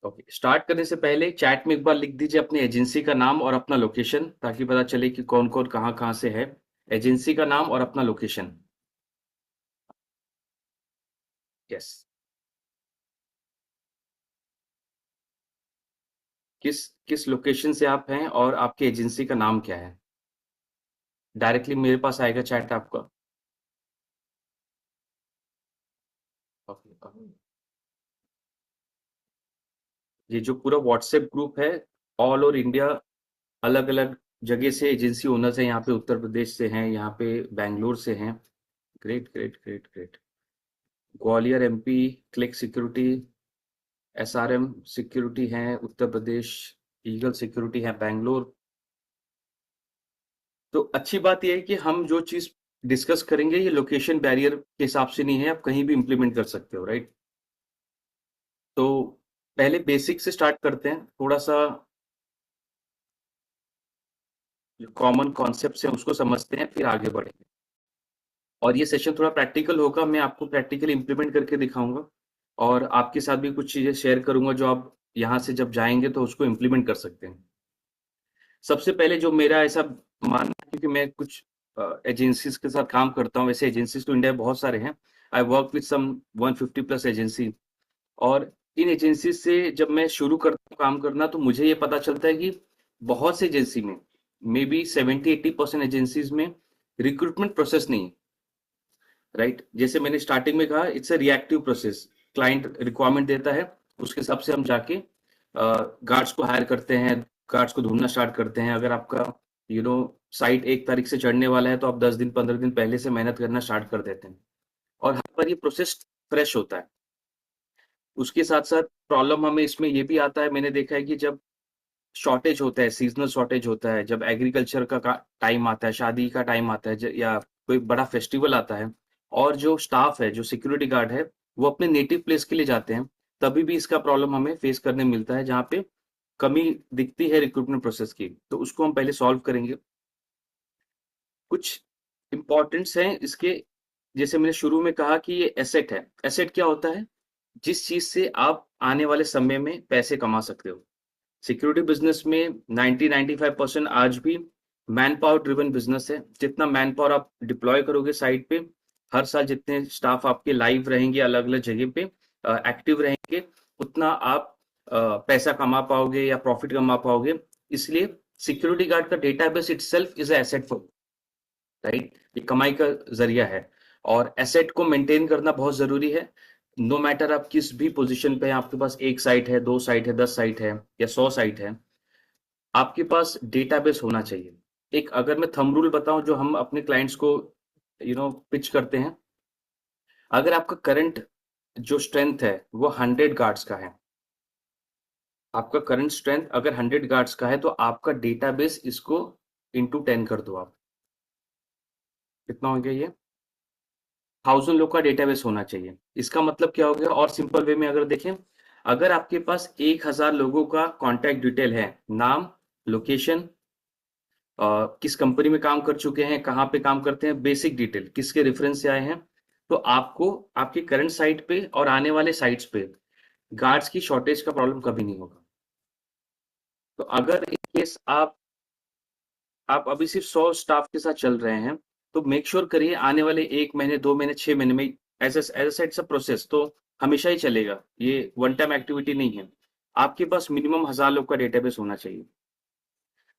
Okay, start करने से पहले चैट में एक बार लिख दीजिए अपनी एजेंसी का नाम और अपना लोकेशन, ताकि पता चले कि कौन कौन कहाँ कहाँ से है। एजेंसी का नाम और अपना लोकेशन। यस। किस किस लोकेशन से आप हैं और आपकी एजेंसी का नाम क्या है। डायरेक्टली मेरे पास आएगा चैट आपका। ओके, ये जो पूरा व्हाट्सएप ग्रुप है, ऑल ओवर इंडिया, अलग अलग जगह से एजेंसी ओनर्स हैं। यहाँ पे उत्तर प्रदेश से हैं, यहाँ पे बैंगलोर से हैं। Great great great great. Gwalior MP, click security, SRM security है उत्तर प्रदेश, ईगल सिक्योरिटी है बैंगलोर। तो अच्छी बात यह है कि हम जो चीज डिस्कस करेंगे ये लोकेशन बैरियर के हिसाब से नहीं है, आप कहीं भी इंप्लीमेंट कर सकते हो, राइट। तो पहले बेसिक से स्टार्ट करते हैं, थोड़ा सा जो कॉमन कॉन्सेप्ट्स हैं उसको समझते हैं, फिर आगे बढ़ेंगे। और ये सेशन थोड़ा प्रैक्टिकल होगा, मैं आपको प्रैक्टिकली इंप्लीमेंट करके दिखाऊंगा और आपके साथ भी कुछ चीजें शेयर करूंगा जो आप यहाँ से जब जाएंगे तो उसको इंप्लीमेंट कर सकते हैं। सबसे पहले जो मेरा ऐसा मानना है, क्योंकि मैं कुछ एजेंसीज के साथ काम करता हूँ, वैसे एजेंसीज तो इंडिया में बहुत सारे हैं। I work with some 150 plus agency. और इन एजेंसी से जब मैं शुरू करता हूँ काम करना, तो मुझे ये पता चलता है कि बहुत से एजेंसी में, मे बी 70-80% एजेंसीज में रिक्रूटमेंट प्रोसेस नहीं है, राइट। जैसे मैंने स्टार्टिंग में कहा, it's a reactive process. Client requirement देता है, उसके हिसाब से हम जाके गार्ड्स को हायर करते हैं, गार्ड्स को ढूंढना स्टार्ट करते हैं। अगर आपका साइट 1 तारीख से चढ़ने वाला है, तो आप 10 दिन 15 दिन पहले से मेहनत करना स्टार्ट कर देते हैं। और हर बार ये प्रोसेस फ्रेश होता है। उसके साथ साथ प्रॉब्लम हमें इसमें ये भी आता है, मैंने देखा है कि जब शॉर्टेज होता है, सीजनल शॉर्टेज होता है, जब एग्रीकल्चर का टाइम आता है, शादी का टाइम आता है, या कोई बड़ा फेस्टिवल आता है, और जो स्टाफ है, जो सिक्योरिटी गार्ड है, वो अपने नेटिव प्लेस के लिए जाते हैं, तभी भी इसका प्रॉब्लम हमें फेस करने मिलता है, जहाँ पे कमी दिखती है रिक्रूटमेंट प्रोसेस की। तो उसको हम पहले सॉल्व करेंगे। कुछ इंपॉर्टेंट्स हैं इसके। जैसे मैंने शुरू में कहा कि ये एसेट है। एसेट क्या होता है? जिस चीज से आप आने वाले समय में पैसे कमा सकते हो। सिक्योरिटी बिजनेस में 90-95% आज भी मैन पावर ड्रिवन बिजनेस है। जितना मैन पावर आप डिप्लॉय करोगे साइट पे, हर साल जितने स्टाफ आपके लाइव रहेंगे, अलग अलग जगह पे एक्टिव रहेंगे, उतना आप पैसा कमा पाओगे या प्रॉफिट कमा पाओगे। इसलिए सिक्योरिटी गार्ड का database itself is asset for, right. ये कमाई का जरिया है। और एसेट को मेंटेन करना बहुत जरूरी है। नो मैटर आप किस भी पोजीशन पे हैं, आपके पास 1 साइट है, 2 साइट है, 10 साइट है, या 100 साइट है, आपके पास डेटाबेस होना चाहिए। एक अगर मैं थंब रूल बताऊं जो हम अपने क्लाइंट्स को पिच करते हैं, अगर आपका करंट जो स्ट्रेंथ है वो 100 गार्ड्स का है, आपका करंट स्ट्रेंथ अगर 100 गार्ड्स का है, तो आपका डेटाबेस इसको इंटू 10 कर दो आप। कितना हो गया ये? 1000 लोग का डेटाबेस होना चाहिए। इसका मतलब क्या हो गया? और सिंपल वे में अगर देखें, अगर आपके पास 1000 लोगों का कॉन्टैक्ट डिटेल है, नाम, लोकेशन, किस कंपनी में काम कर चुके हैं, कहाँ पे काम करते हैं, बेसिक डिटेल, किसके रेफरेंस से आए हैं, तो आपको आपकी करंट साइट पे और आने वाले साइट्स पे गार्ड्स की शॉर्टेज का प्रॉब्लम कभी नहीं होगा। तो अगर इन केस आप अभी सिर्फ 100 स्टाफ के साथ चल रहे हैं, तो मेक श्योर करिए आने वाले 1 महीने, 2 महीने, 6 महीने में, एज अ प्रोसेस तो हमेशा ही चलेगा, ये वन टाइम एक्टिविटी नहीं है। आपके पास मिनिमम 1000 लोग का डेटाबेस होना चाहिए,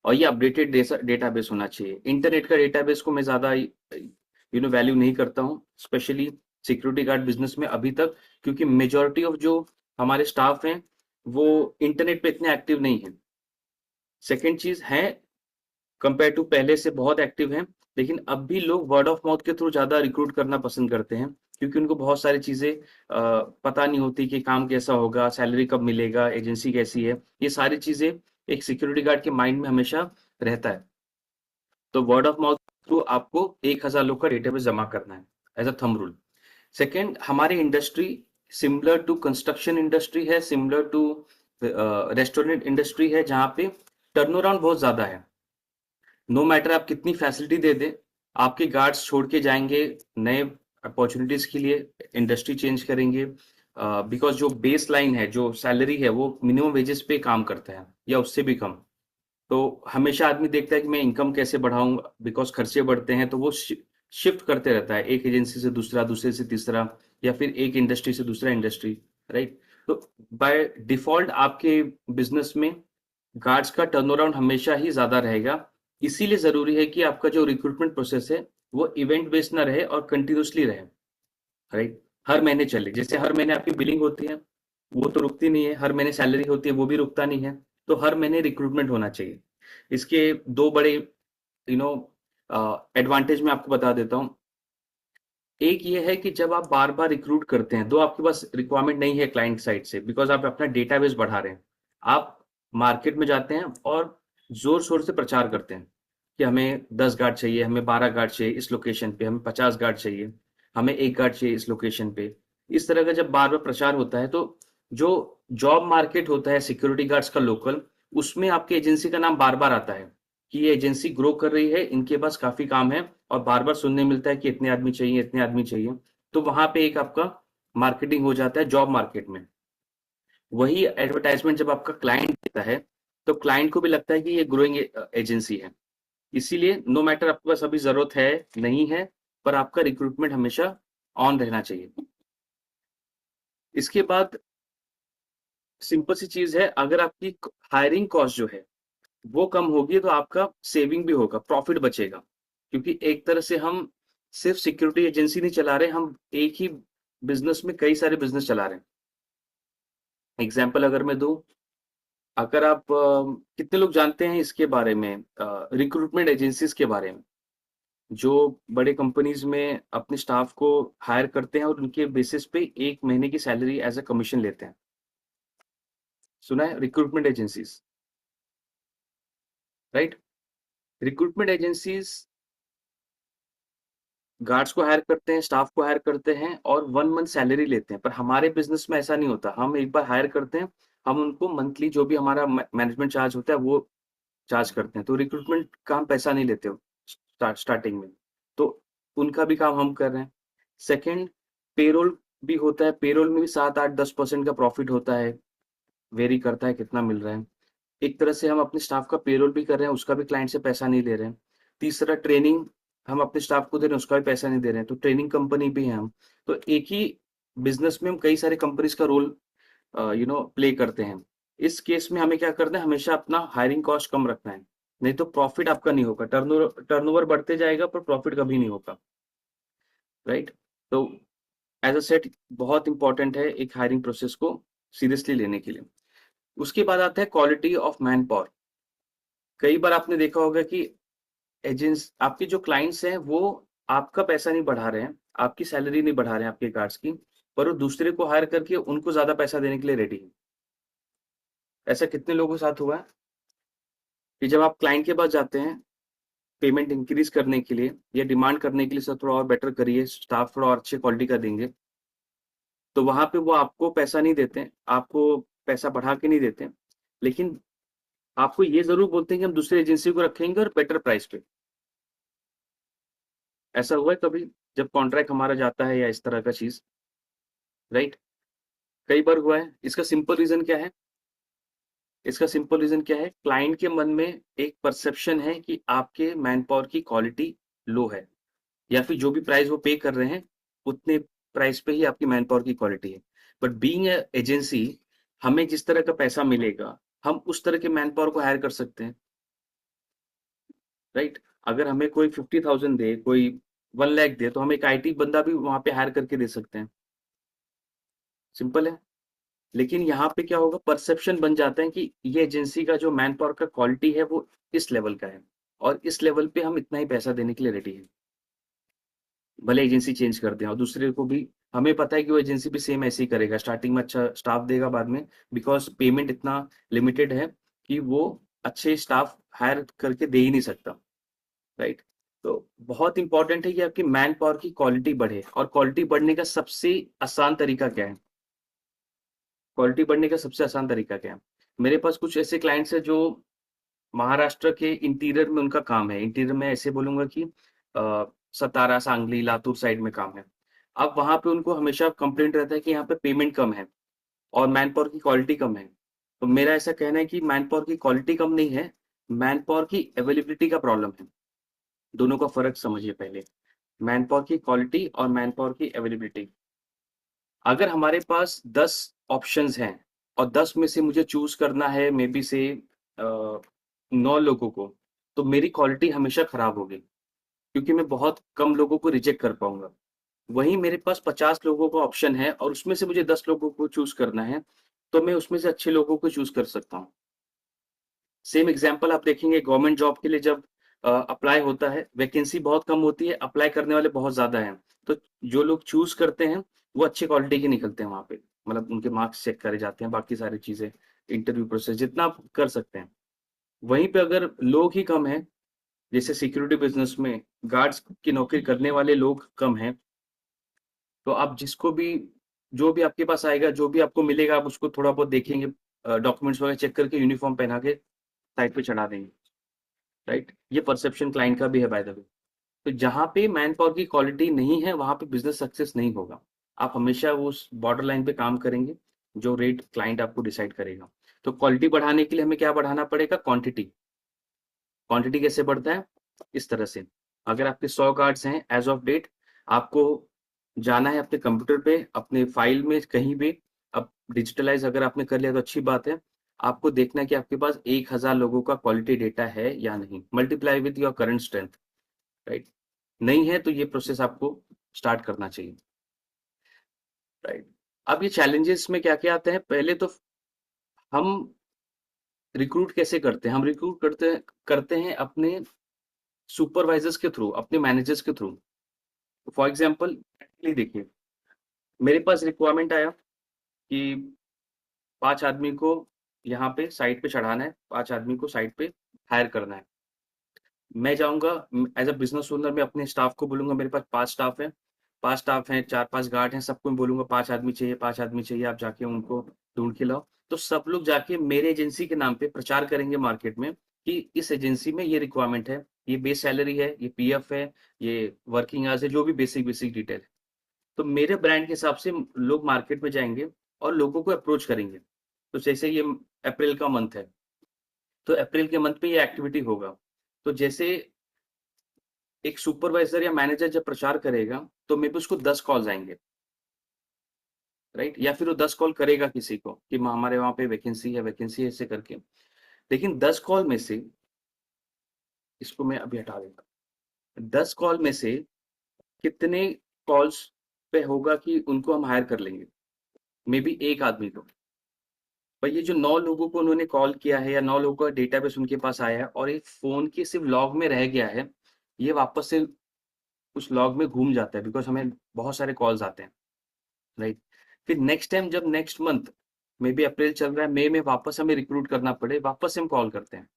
और ये अपडेटेड डेटाबेस होना चाहिए। इंटरनेट का डेटाबेस को मैं ज्यादा वैल्यू नहीं करता हूँ, स्पेशली सिक्योरिटी गार्ड बिजनेस में अभी तक, क्योंकि मेजोरिटी ऑफ जो हमारे स्टाफ हैं वो इंटरनेट पे इतने एक्टिव नहीं है। सेकेंड चीज है, कंपेयर टू पहले से बहुत एक्टिव हैं, लेकिन अब भी लोग वर्ड ऑफ माउथ के थ्रू ज्यादा रिक्रूट करना पसंद करते हैं, क्योंकि उनको बहुत सारी चीजें पता नहीं होती कि काम कैसा होगा, सैलरी कब मिलेगा, एजेंसी कैसी है, ये सारी चीजें एक सिक्योरिटी गार्ड के माइंड में हमेशा रहता है। तो वर्ड ऑफ माउथ थ्रू आपको 1000 लोग का डेटाबेस जमा करना है, as a thumb rule. Second, हमारी industry similar to construction industry है, सिमिलर टू रेस्टोरेंट इंडस्ट्री है, जहाँ पे टर्न अराउंड बहुत ज्यादा है। नो मैटर आप कितनी फैसिलिटी दे दें, आपके गार्ड्स छोड़ के जाएंगे नए अपॉर्चुनिटीज के लिए, इंडस्ट्री चेंज करेंगे, बिकॉज जो बेस लाइन है, जो सैलरी है, वो मिनिमम वेजेस पे काम करता है या उससे भी कम। तो हमेशा आदमी देखता है कि मैं इनकम कैसे बढ़ाऊं, बिकॉज खर्चे बढ़ते हैं, तो वो शिफ्ट करते रहता है, एक एजेंसी से दूसरा, दूसरे से तीसरा, या फिर एक इंडस्ट्री से दूसरा इंडस्ट्री। राइट। तो बाय डिफॉल्ट आपके बिजनेस में गार्ड्स का टर्नअराउंड हमेशा ही ज्यादा रहेगा। इसीलिए जरूरी है कि आपका जो रिक्रूटमेंट प्रोसेस है वो इवेंट बेस्ड ना रहे और कंटिन्यूसली रहे। राइट। हर महीने चले, जैसे हर महीने आपकी बिलिंग होती है, वो तो रुकती नहीं है, हर महीने सैलरी होती है, वो भी रुकता नहीं है। तो हर महीने रिक्रूटमेंट होना चाहिए। इसके दो बड़े नो एडवांटेज मैं आपको बता देता हूँ। एक ये है कि जब आप बार बार रिक्रूट करते हैं, दो आपके पास रिक्वायरमेंट नहीं है क्लाइंट साइड से, बिकॉज आप अपना डेटाबेस बढ़ा रहे हैं। आप मार्केट में जाते हैं और जोर शोर से प्रचार करते हैं कि हमें 10 गार्ड चाहिए, हमें 12 गार्ड चाहिए इस लोकेशन पे, हमें 50 गार्ड चाहिए, हमें 1 गार्ड चाहिए इस लोकेशन पे। इस तरह का जब बार बार प्रचार होता है, तो जो जॉब मार्केट होता है सिक्योरिटी गार्ड्स का लोकल, उसमें आपकी एजेंसी का नाम बार बार आता है कि ये एजेंसी ग्रो कर रही है, इनके पास काफी काम है, और बार बार सुनने मिलता है कि इतने आदमी चाहिए, इतने आदमी चाहिए। तो वहां पे एक आपका मार्केटिंग हो जाता है जॉब मार्केट में। वही एडवर्टाइजमेंट जब आपका क्लाइंट देता है, तो क्लाइंट को भी लगता है कि ये ग्रोइंग एजेंसी है। इसीलिए नो मैटर आपके पास अभी जरूरत है नहीं है, पर आपका रिक्रूटमेंट हमेशा ऑन रहना चाहिए। इसके बाद सिंपल सी चीज है, अगर आपकी हायरिंग कॉस्ट जो है वो कम होगी, तो आपका सेविंग भी होगा, प्रॉफिट बचेगा। क्योंकि एक तरह से हम सिर्फ सिक्योरिटी एजेंसी नहीं चला रहे, हम एक ही बिजनेस में कई सारे बिजनेस चला रहे हैं। एग्जाम्पल अगर मैं दूं, अगर आप कितने लोग जानते हैं इसके बारे में, रिक्रूटमेंट एजेंसीज के बारे में, जो बड़े कंपनीज में अपने स्टाफ को हायर करते हैं और उनके बेसिस पे एक महीने की सैलरी एज अ कमीशन लेते हैं। सुना है recruitment agencies? Right. Recruitment agencies guards को हायर करते हैं, स्टाफ को हायर करते हैं और 1 मंथ सैलरी लेते हैं। पर हमारे बिजनेस में ऐसा नहीं होता। हम एक बार हायर करते हैं, हम उनको मंथली जो भी हमारा मैनेजमेंट चार्ज होता है वो चार्ज करते हैं। तो रिक्रूटमेंट का हम पैसा नहीं लेते हो स्टार्टिंग में। तो उनका भी काम हम कर रहे हैं। सेकंड, पेरोल भी होता है। पेरोल में भी 7, 8, 10% का प्रॉफिट होता है, वेरी करता है कितना मिल रहा है। एक तरह से हम अपने स्टाफ का पेरोल भी कर रहे हैं, उसका भी क्लाइंट से पैसा नहीं ले रहे हैं। तीसरा, ट्रेनिंग हम अपने स्टाफ को दे रहे हैं, उसका भी पैसा नहीं दे रहे हैं, तो ट्रेनिंग कंपनी भी है हम। तो एक ही बिजनेस में हम कई सारे कंपनीज का रोल प्ले करते हैं। इस केस में हमें क्या करना है, हमेशा अपना हायरिंग कॉस्ट कम रखना है, नहीं तो प्रॉफिट आपका नहीं होगा। टर्नओवर बढ़ते जाएगा पर प्रॉफिट कभी नहीं होगा। राइट। तो एज अ सेट, बहुत इंपॉर्टेंट है एक हायरिंग प्रोसेस को सीरियसली लेने के लिए। उसके बाद आता है क्वालिटी ऑफ मैन पावर। कई बार आपने देखा होगा कि एजेंट्स, आपके जो क्लाइंट्स हैं, वो आपका पैसा नहीं बढ़ा रहे हैं, आपकी सैलरी नहीं बढ़ा रहे हैं आपके कार्ड्स की, पर वो दूसरे को हायर करके उनको ज्यादा पैसा देने के लिए रेडी है। ऐसा कितने लोगों के साथ हुआ है कि जब आप क्लाइंट के पास जाते हैं पेमेंट इंक्रीज करने के लिए या डिमांड करने के लिए, सर थोड़ा और बेटर करिए, स्टाफ थोड़ा और अच्छे क्वालिटी का देंगे, तो वहां पे वो आपको पैसा नहीं देते हैं, आपको पैसा बढ़ा के नहीं देते हैं, लेकिन आपको ये जरूर बोलते हैं कि हम दूसरी एजेंसी को रखेंगे और बेटर प्राइस पे। ऐसा हुआ है कभी जब कॉन्ट्रैक्ट हमारा जाता है या इस तरह का चीज? राइट। कई बार हुआ है। इसका सिंपल रीजन क्या है? इसका सिंपल रीजन क्या है, क्लाइंट के मन में एक परसेप्शन है कि आपके मैन पावर की क्वालिटी लो है, या फिर जो भी प्राइस वो पे कर रहे हैं उतने प्राइस पे ही आपकी मैन पावर की क्वालिटी है। बट बीइंग एजेंसी, हमें जिस तरह का पैसा मिलेगा, हम उस तरह के मैन पावर को हायर कर सकते हैं। राइट। अगर हमें कोई 50,000 दे, कोई 1 लाख दे, तो हम एक आईटी बंदा भी वहां पे हायर करके दे सकते हैं। सिंपल है। लेकिन यहाँ पे क्या होगा, परसेप्शन बन जाता है कि ये एजेंसी का जो मैन पावर का क्वालिटी है वो इस लेवल का है, और इस लेवल पे हम इतना ही पैसा देने के लिए रेडी हैं, भले एजेंसी चेंज कर दें। और दूसरे को भी हमें पता है कि वो एजेंसी भी सेम ऐसे ही करेगा, स्टार्टिंग में अच्छा स्टाफ देगा, बाद में बिकॉज पेमेंट इतना लिमिटेड है कि वो अच्छे स्टाफ हायर करके दे ही नहीं सकता। राइट। तो बहुत इंपॉर्टेंट है कि आपकी मैन पावर की क्वालिटी बढ़े। और क्वालिटी बढ़ने का सबसे आसान तरीका क्या है? क्वालिटी बढ़ने का सबसे आसान तरीका क्या है? मेरे पास कुछ ऐसे क्लाइंट्स हैं जो महाराष्ट्र के इंटीरियर में उनका काम है। इंटीरियर में ऐसे बोलूंगा कि सतारा, सांगली, लातूर साइड में काम है। अब वहां पे उनको हमेशा कंप्लेंट रहता है कि यहाँ पे पेमेंट कम है और मैन पावर की क्वालिटी कम है। तो मेरा ऐसा कहना है कि मैन पावर की क्वालिटी कम नहीं है, मैन पावर की अवेलेबिलिटी का प्रॉब्लम है। दोनों का फर्क समझिए पहले, मैन पावर की क्वालिटी और मैन पावर की अवेलेबिलिटी। अगर हमारे पास 10 ऑप्शंस हैं और 10 में से मुझे चूज करना है मे बी से 9 लोगों को, तो मेरी क्वालिटी हमेशा खराब होगी क्योंकि मैं बहुत कम लोगों को रिजेक्ट कर पाऊंगा। वहीं मेरे पास 50 लोगों का ऑप्शन है और उसमें से मुझे 10 लोगों को चूज करना है, तो मैं उसमें से अच्छे लोगों को चूज कर सकता हूँ। सेम एग्जांपल आप देखेंगे गवर्नमेंट जॉब के लिए जब अप्लाई होता है, वैकेंसी बहुत कम होती है, अप्लाई करने वाले बहुत ज्यादा हैं। तो जो लोग चूज करते हैं वो अच्छी क्वालिटी के निकलते हैं वहां पे, मतलब उनके मार्क्स चेक करे जाते हैं, बाकी सारी चीजें, इंटरव्यू प्रोसेस जितना आप कर सकते हैं। वहीं पे अगर लोग ही कम है, जैसे सिक्योरिटी बिजनेस में गार्ड्स की नौकरी करने वाले लोग कम हैं, तो आप जिसको भी, जो भी आपके पास आएगा, जो भी आपको मिलेगा, आप उसको थोड़ा बहुत देखेंगे, डॉक्यूमेंट्स वगैरह चेक करके यूनिफॉर्म पहना के साइड पे चढ़ा देंगे। राइट, ये परसेप्शन क्लाइंट का भी है बाय द वे। तो जहाँ पे मैन पावर की क्वालिटी नहीं है वहां पे बिजनेस सक्सेस नहीं होगा। आप हमेशा उस बॉर्डर लाइन पे काम करेंगे जो रेट क्लाइंट आपको डिसाइड करेगा। तो क्वालिटी बढ़ाने के लिए हमें क्या बढ़ाना पड़ेगा? क्वांटिटी। क्वांटिटी कैसे बढ़ता है? इस तरह से, अगर आपके 100 कार्ड्स हैं एज ऑफ डेट, आपको जाना है अपने कंप्यूटर पे, अपने फाइल में कहीं भी, अब डिजिटलाइज अगर आपने कर लिया तो अच्छी बात है। आपको देखना है कि आपके पास 1000 लोगों का क्वालिटी डेटा है या नहीं, multiply with your current strength. Right, नहीं है तो ये प्रोसेस आपको स्टार्ट करना चाहिए। राइट, अब ये चैलेंजेस में क्या क्या आते हैं? पहले तो हम रिक्रूट कैसे करते हैं? हम रिक्रूट करते हैं अपने सुपरवाइजर्स के थ्रू, अपने मैनेजर्स के थ्रू। फॉर एग्जाम्पल देखिए, मेरे पास रिक्वायरमेंट आया कि 5 आदमी को यहाँ पे साइट पे चढ़ाना है, 5 आदमी को साइट पे हायर करना है। मैं जाऊंगा एज अ बिजनेस ओनर, मैं अपने स्टाफ को बोलूंगा, मेरे पास 5 स्टाफ हैं, 5 स्टाफ हैं, 4-5 गार्ड हैं, सबको मैं बोलूंगा 5 आदमी चाहिए, 5 आदमी चाहिए, आप जाके उनको ढूंढ के लाओ। तो सब लोग जाके मेरे एजेंसी के नाम पे प्रचार करेंगे मार्केट में कि इस एजेंसी में ये रिक्वायरमेंट है, ये बेस सैलरी है, ये पीएफ है, ये वर्किंग आवर्स है, जो भी बेसिक बेसिक डिटेल है। तो मेरे ब्रांड के हिसाब से लोग मार्केट में जाएंगे और लोगों को अप्रोच करेंगे। तो जैसे ये अप्रैल का मंथ है, तो अप्रैल के मंथ में ये एक्टिविटी होगा। तो जैसे एक सुपरवाइजर या मैनेजर जब प्रचार करेगा तो मे बी उसको 10 कॉल्स आएंगे। राइट, या फिर वो 10 कॉल करेगा किसी को कि हमारे वहां पे वैकेंसी है, वैकेंसी है, ऐसे करके। लेकिन 10 कॉल में से, इसको मैं अभी हटा देता हूँ, 10 कॉल में से कितने कॉल्स पे होगा कि उनको हम हायर कर लेंगे? मे बी 1 आदमी को। पर ये जो 9 लोगों को उन्होंने कॉल किया है या 9 लोगों का डेटाबेस उनके पास आया है और एक फोन के सिर्फ लॉग में रह गया है, ये वापस से उस लॉग में घूम जाता है, बिकॉज हमें बहुत सारे कॉल्स आते हैं। राइट, फिर नेक्स्ट टाइम जब नेक्स्ट मंथ, मे बी अप्रैल चल रहा है, मई में वापस हमें रिक्रूट करना पड़े, वापस से हम कॉल करते हैं,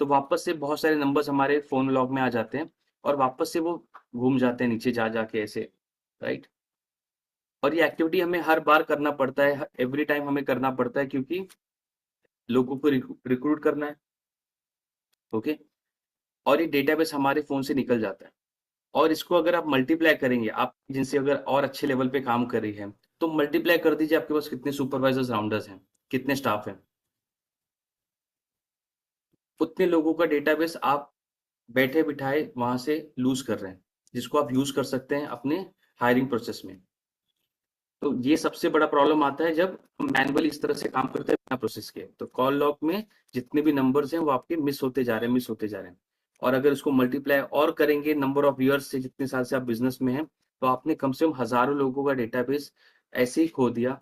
तो वापस से बहुत सारे नंबर्स हमारे फोन लॉग में आ जाते हैं और वापस से वो घूम जाते हैं नीचे जा जाके ऐसे। राइट, और ये एक्टिविटी हमें हर बार करना पड़ता है, एवरी टाइम हमें करना पड़ता है, क्योंकि लोगों को रिक्रूट करना है। ओके, और ये डेटाबेस हमारे फोन से निकल जाता है। और इसको अगर आप मल्टीप्लाई करेंगे, आप जिनसे अगर और अच्छे लेवल पे काम कर रही है, तो मल्टीप्लाई कर दीजिए आपके पास कितने सुपरवाइजर्स राउंडर्स हैं, कितने स्टाफ हैं, उतने लोगों का डेटाबेस आप बैठे बिठाए वहां से लूज कर रहे हैं, जिसको आप यूज कर सकते हैं अपने हायरिंग प्रोसेस में। तो ये सबसे बड़ा प्रॉब्लम आता है जब हम मैनुअली इस तरह से काम करते हैं बिना प्रोसेस के। तो कॉल लॉग में जितने भी नंबर्स हैं वो आपके मिस होते जा रहे हैं, मिस होते जा रहे हैं। और अगर इसको मल्टीप्लाई और करेंगे नंबर ऑफ ईयर्स से, जितने साल से आप बिजनेस में हैं, तो आपने कम से कम हजारों लोगों का डेटाबेस ऐसे ही खो दिया,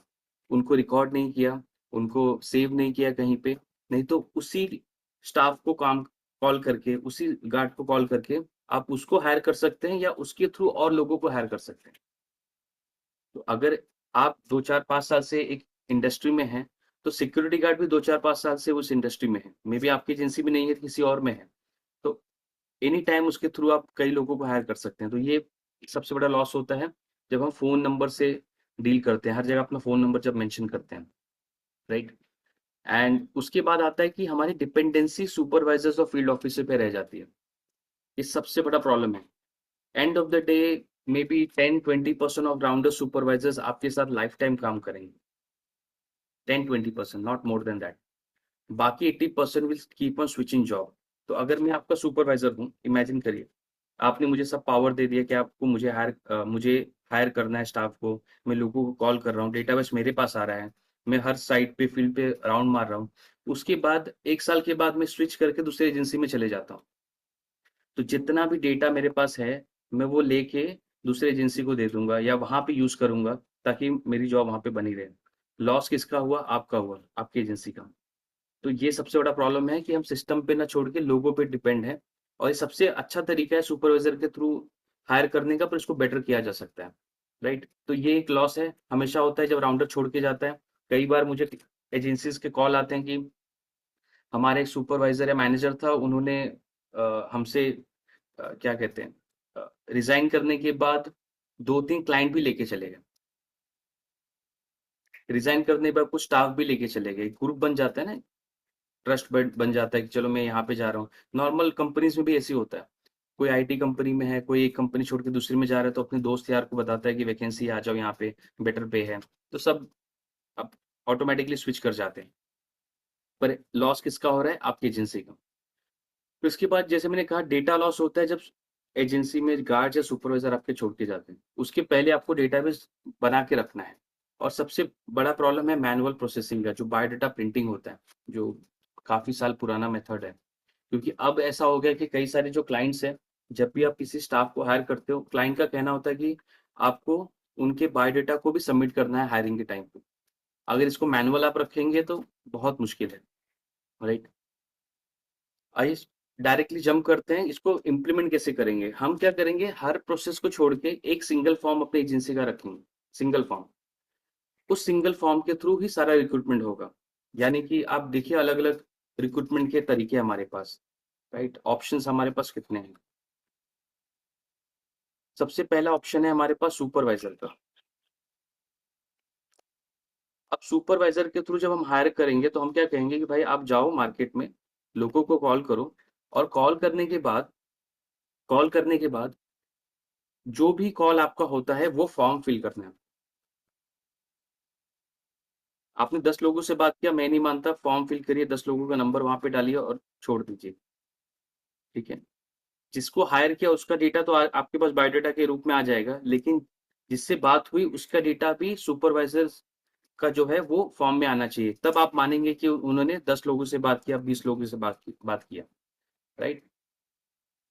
उनको रिकॉर्ड नहीं किया, उनको सेव नहीं किया कहीं पे। नहीं तो उसी स्टाफ को काम कॉल करके, उसी गार्ड को कॉल करके आप उसको हायर कर सकते हैं या उसके थ्रू और लोगों को हायर कर सकते हैं। तो अगर आप 2-4-5 साल से एक इंडस्ट्री में हैं, तो सिक्योरिटी गार्ड भी 2-4-5 साल से उस इंडस्ट्री में है, मे बी आपकी एजेंसी में नहीं है, किसी और में है। तो एनी टाइम उसके थ्रू आप कई लोगों को हायर कर सकते हैं। तो ये सबसे बड़ा लॉस होता है जब हम फोन नंबर से डील करते हैं, हर जगह अपना फोन नंबर जब मेंशन करते हैं। राइट, एंड उसके बाद आता है कि हमारी डिपेंडेंसी सुपरवाइजर्स और फील्ड ऑफिसर पे रह जाती है। ये सबसे बड़ा प्रॉब्लम है। End of the day, may be 10-20% of rounder supervisors आपके साथ लाइफ टाइम काम करेंगे, 10-20%, नॉट मोर देन दैट। बाकी 80% will keep on switching job. तो अगर मैं आपका सुपरवाइजर हूँ, इमेजिन करिए आपने मुझे सब पावर दे दिया कि आपको मुझे हायर करना है स्टाफ को, मैं लोगों को कॉल कर रहा हूँ, डेटाबेस मेरे पास आ रहा है, मैं हर साइट पे फील्ड पे राउंड मार रहा हूँ। उसके बाद 1 साल के बाद मैं स्विच करके दूसरी एजेंसी में चले जाता हूँ, तो जितना भी डेटा मेरे पास है मैं वो लेके दूसरी एजेंसी को दे दूंगा या वहां पे यूज करूंगा, ताकि मेरी जॉब वहां पे बनी रहे। लॉस किसका हुआ? आपका हुआ, आपकी एजेंसी का। तो ये सबसे बड़ा प्रॉब्लम है कि हम सिस्टम पे ना छोड़ के लोगों पे डिपेंड है। और ये सबसे अच्छा तरीका है सुपरवाइजर के थ्रू हायर करने का, पर इसको बेटर किया जा सकता है, राइट? तो ये एक लॉस है, हमेशा होता है जब राउंडर छोड़ के जाता है। कई बार मुझे एजेंसीज के कॉल आते हैं कि हमारे एक सुपरवाइजर या मैनेजर था, उन्होंने हमसे क्या कहते हैं, रिजाइन करने के बाद 2-3 क्लाइंट भी लेके चले गए। रिजाइन करने के बाद कुछ स्टाफ भी लेके चले गए, ग्रुप बन जाता है ना, ट्रस्ट बन जाता है कि चलो मैं यहाँ पे जा रहा हूँ। नॉर्मल कंपनीज में भी ऐसे ही होता है, कोई आईटी कंपनी में है, कोई एक कंपनी छोड़ के दूसरी में जा रहा है, तो अपने दोस्त यार को बताता है कि वैकेंसी आ जाओ यहाँ पे, बेटर पे है, तो सब अब ऑटोमेटिकली स्विच कर जाते हैं। पर लॉस किसका हो रहा है? आपकी एजेंसी का। तो इसके बाद जैसे मैंने कहा, डेटा लॉस होता है जब एजेंसी में गार्ड या सुपरवाइजर आपके छोड़ के जाते हैं। उसके पहले आपको डेटाबेस बना के रखना है। और सबसे बड़ा प्रॉब्लम है मैनुअल प्रोसेसिंग का, जो बायोडाटा प्रिंटिंग होता है, जो काफी साल पुराना मेथड है। क्योंकि अब ऐसा हो गया कि कई सारे जो क्लाइंट्स हैं, जब भी आप किसी स्टाफ को हायर करते हो, क्लाइंट का कहना होता है कि आपको उनके बायोडाटा को भी सबमिट करना है हायरिंग के टाइम पे। अगर इसको मैनुअल आप रखेंगे तो बहुत मुश्किल है, राइट? आइए डायरेक्टली जंप करते हैं, इसको इम्प्लीमेंट कैसे करेंगे। हम क्या करेंगे, हर प्रोसेस को छोड़ के एक सिंगल फॉर्म अपनी एजेंसी का रखेंगे, सिंगल फॉर्म। उस सिंगल फॉर्म के थ्रू ही सारा रिक्रूटमेंट होगा। यानी कि आप देखिए, अलग अलग रिक्रूटमेंट के तरीके हमारे पास, राइट? ऑप्शंस हमारे पास कितने हैं। सबसे पहला ऑप्शन है हमारे पास सुपरवाइजर का। अब सुपरवाइजर के थ्रू जब हम हायर करेंगे तो हम क्या कहेंगे कि भाई आप जाओ मार्केट में, लोगों को कॉल करो, और कॉल करने के बाद जो भी कॉल आपका होता है वो फॉर्म फिल करना है। आपने 10 लोगों से बात किया, मैं नहीं मानता, फॉर्म फिल करिए, 10 लोगों का नंबर वहां पे डालिए और छोड़ दीजिए, ठीक है? जिसको हायर किया उसका डेटा तो आपके पास बायोडाटा के रूप में आ जाएगा, लेकिन जिससे बात हुई उसका डेटा भी सुपरवाइजर का जो है वो फॉर्म में आना चाहिए। तब आप मानेंगे कि उन्होंने 10 लोगों से बात किया, 20 लोगों से बात किया, राइट?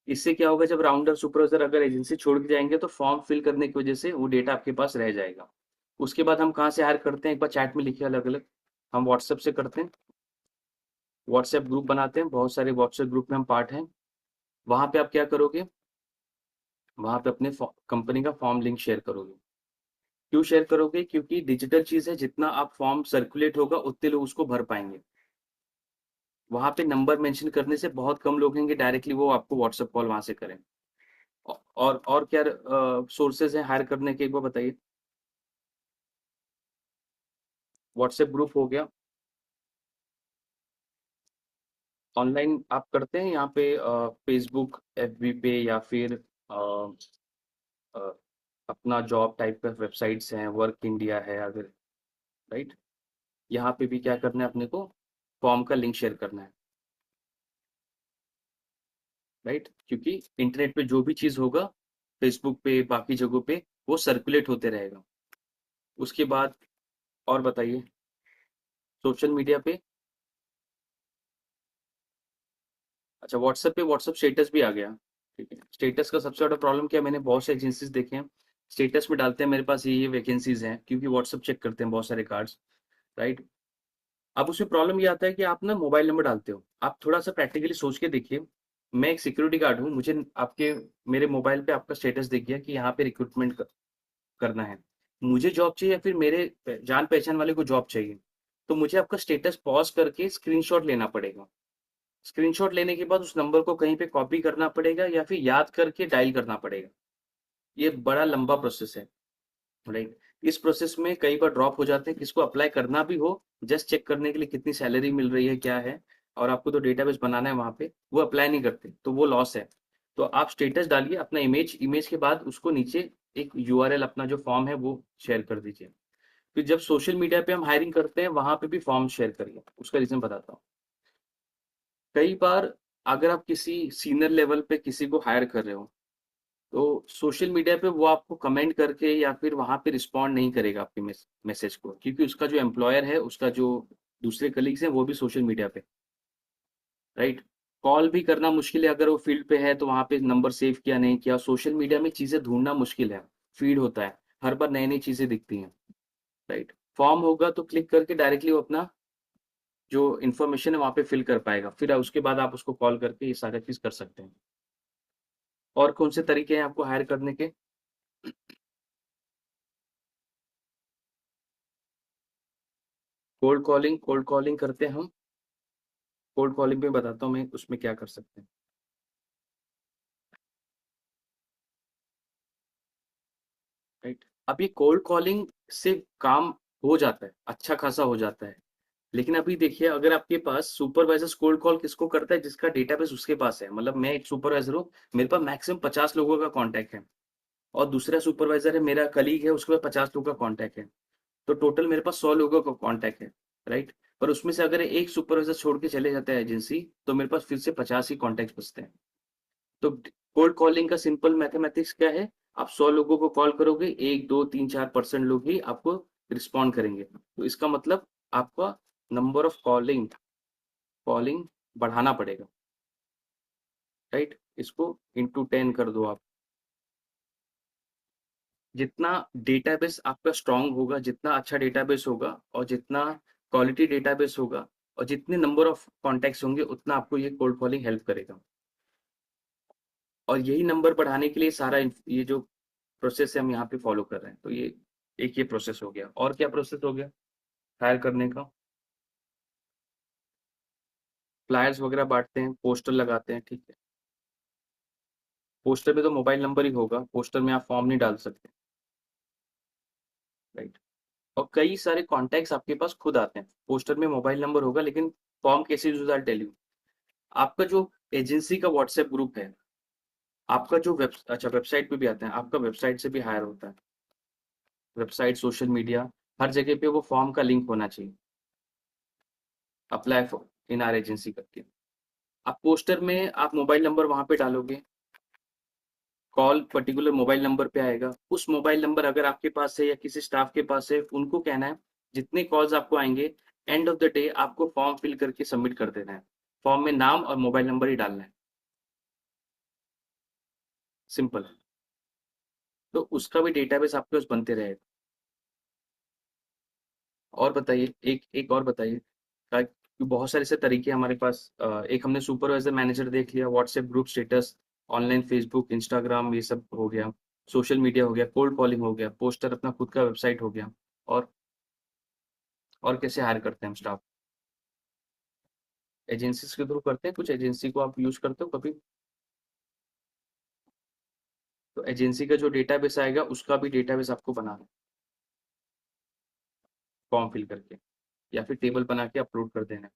इससे क्या होगा, जब राउंडर सुपरवाइजर अगर एजेंसी छोड़ के जाएंगे तो फॉर्म फिल करने की वजह से वो डेटा आपके पास रह जाएगा। उसके बाद हम कहाँ से हायर करते हैं, एक बार चैट में लिखिए अलग अलग। हम व्हाट्सएप से करते हैं, व्हाट्सएप ग्रुप बनाते हैं, बहुत सारे व्हाट्सएप ग्रुप में हम पार्ट हैं। वहां पे आप क्या करोगे, वहां पे अपने कंपनी का फॉर्म लिंक शेयर करोगे। क्यों शेयर करोगे? क्योंकि डिजिटल चीज है, जितना आप फॉर्म सर्कुलेट होगा उतने लोग उसको भर पाएंगे। वहां पे नंबर मेंशन करने से बहुत कम लोग हैं कि डायरेक्टली वो आपको व्हाट्सएप कॉल वहां से करें। और क्या सोर्सेज हैं हायर करने के, एक बार बताइए। व्हाट्सएप ग्रुप हो गया, ऑनलाइन आप करते हैं यहाँ पे फेसबुक एफबी पे, या फिर अ, अपना जॉब टाइप का वेबसाइट्स हैं, वर्क इंडिया है अगर, राइट? यहाँ पे भी क्या करना है अपने को, फॉर्म का लिंक शेयर करना है, राइट? क्योंकि इंटरनेट पे जो भी चीज़ होगा, फेसबुक पे बाकी जगहों पे वो सर्कुलेट होते रहेगा। उसके बाद और बताइए, सोशल मीडिया पे। अच्छा, व्हाट्सएप पे व्हाट्सएप स्टेटस भी आ गया, ठीक है? स्टेटस का सबसे बड़ा प्रॉब्लम क्या है, मैंने बहुत से एजेंसीज देखे हैं, स्टेटस में डालते हैं मेरे पास ये वैकेंसीज हैं, क्योंकि व्हाट्सएप चेक करते हैं बहुत सारे कार्ड्स, राइट? अब उसमें प्रॉब्लम ये आता है कि आप ना मोबाइल नंबर डालते हो। आप थोड़ा सा प्रैक्टिकली सोच के देखिए, मैं एक सिक्योरिटी गार्ड हूँ, मुझे आपके मेरे मोबाइल पे आपका स्टेटस दिख गया कि यहाँ पे रिक्रूटमेंट करना है, मुझे जॉब चाहिए या फिर मेरे जान पहचान वाले को जॉब चाहिए, तो मुझे आपका स्टेटस पॉज करके स्क्रीनशॉट लेना पड़ेगा। स्क्रीनशॉट लेने के बाद उस नंबर को कहीं पे कॉपी करना पड़ेगा या फिर याद करके डायल करना पड़ेगा। ये बड़ा लंबा प्रोसेस है, राइट? इस प्रोसेस में कई बार ड्रॉप हो जाते हैं, किसको अप्लाई करना भी हो जस्ट चेक करने के लिए कितनी सैलरी मिल रही है क्या है, और आपको तो डेटाबेस बनाना है वहां पे, वो अप्लाई नहीं करते, तो वो लॉस है। तो आप स्टेटस डालिए अपना, इमेज, इमेज के बाद उसको नीचे एक यूआरएल अपना जो फॉर्म है वो शेयर कर दीजिए। फिर जब सोशल मीडिया पे हम हायरिंग करते हैं वहां पे भी फॉर्म शेयर करिए। उसका रीजन बताता हूँ। कई बार अगर आप किसी सीनियर लेवल पे किसी को हायर कर रहे हो तो सोशल मीडिया पे वो आपको कमेंट करके या फिर वहां पे रिस्पॉन्ड नहीं करेगा आपके मैसेज को, क्योंकि उसका जो एम्प्लॉयर है, उसका जो दूसरे कलीग्स हैं वो भी सोशल मीडिया पे, राइट। कॉल भी करना मुश्किल है अगर वो फील्ड पे है, तो वहां पे नंबर सेव किया नहीं किया। सोशल मीडिया में चीजें ढूंढना मुश्किल है, फीड होता है, हर बार नई नई चीजें दिखती हैं, राइट। फॉर्म होगा तो क्लिक करके डायरेक्टली वो अपना जो इन्फॉर्मेशन है वहां पे फिल कर पाएगा, फिर उसके बाद आप उसको कॉल करके ये सारा चीज कर सकते हैं। और कौन से तरीके हैं आपको हायर करने के? कोल्ड कॉलिंग करते हैं हम। कोल्ड कॉलिंग में बताता हूँ मैं उसमें क्या कर सकते हैं, राइट। अब ये कोल्ड कॉलिंग से काम हो जाता है, अच्छा खासा हो जाता है। लेकिन अभी देखिए, अगर आपके पास सुपरवाइजर कोल्ड कॉल किसको करता है? जिसका डेटाबेस उसके पास है। मतलब मैं एक सुपरवाइजर हूँ, मेरे पास मैक्सिमम 50 लोगों का कॉन्टैक्ट है, और दूसरा सुपरवाइजर है, मेरा कलीग है, उसके पास 50 लोगों का कॉन्टैक्ट है। तो टोटल मेरे पास 100 लोगों का कॉन्टैक्ट है, राइट। पर उसमें से अगर एक सुपरवाइजर छोड़ के चले जाता है एजेंसी, तो मेरे पास फिर से 50 ही कॉन्टैक्ट बचते हैं। तो कोल्ड कॉलिंग का सिंपल मैथमेटिक्स क्या है? आप 100 लोगों को कॉल करोगे, 1 2 3 4% लोग ही आपको रिस्पॉन्ड करेंगे। तो इसका मतलब आपका नंबर ऑफ कॉलिंग कॉलिंग बढ़ाना पड़ेगा, राइट। इसको इंटू 10 कर दो आप। जितना डेटाबेस आपका स्ट्रांग होगा, जितना अच्छा डेटाबेस होगा, और जितना क्वालिटी डेटाबेस होगा, और जितने नंबर ऑफ कॉन्टैक्ट्स होंगे, उतना आपको ये कोल्ड कॉलिंग हेल्प करेगा। और यही नंबर बढ़ाने के लिए सारा ये जो प्रोसेस है हम यहाँ पे फॉलो कर रहे हैं। तो ये प्रोसेस हो गया। और क्या प्रोसेस हो गया हायर करने का? फ्लायर्स वगैरह बांटते हैं, पोस्टर लगाते हैं, ठीक है। पोस्टर में तो मोबाइल नंबर ही होगा, पोस्टर में आप फॉर्म नहीं डाल सकते, राइट। और कई सारे कॉन्टैक्ट्स आपके पास खुद आते हैं, पोस्टर में मोबाइल नंबर होगा लेकिन फॉर्म कैसे यूज, आई टेल यू। आपका जो एजेंसी का व्हाट्सएप ग्रुप है, आपका जो वेबसाइट पे भी आता है, आपका वेबसाइट से भी हायर होता है। वेबसाइट, सोशल मीडिया, हर जगह पे वो फॉर्म का लिंक होना चाहिए, apply for in R agency करके। आप पोस्टर में आप मोबाइल नंबर वहां पे डालोगे, कॉल पर्टिकुलर मोबाइल नंबर पे आएगा। उस मोबाइल नंबर अगर आपके पास है या किसी स्टाफ के पास है, उनको कहना है जितने कॉल्स आपको आएंगे, एंड ऑफ द डे आपको फॉर्म फिल करके सबमिट कर देना है। फॉर्म में नाम और मोबाइल नंबर ही डालना है, सिंपल। तो उसका भी डेटाबेस आपके पास बनते रहेगा। और बताइए, एक एक और बताइए, ताकि बहुत सारे ऐसे तरीके हमारे पास। एक हमने सुपरवाइजर मैनेजर देख लिया, WhatsApp group status, online Facebook Instagram, ये सब हो गया। सोशल मीडिया हो गया, कोल्ड कॉलिंग हो गया, पोस्टर अपना खुद का वेबसाइट हो गया। और और कैसे हायर करते हैं हम स्टाफ? एजेंसीज के थ्रू करते हैं। कुछ एजेंसी को आप यूज करते हो कभी? तो एजेंसी का जो डेटाबेस आएगा, उसका भी डेटाबेस आपको बनाना है, फॉर्म फिल करके, या फिर टेबल बना के अपलोड कर देना है,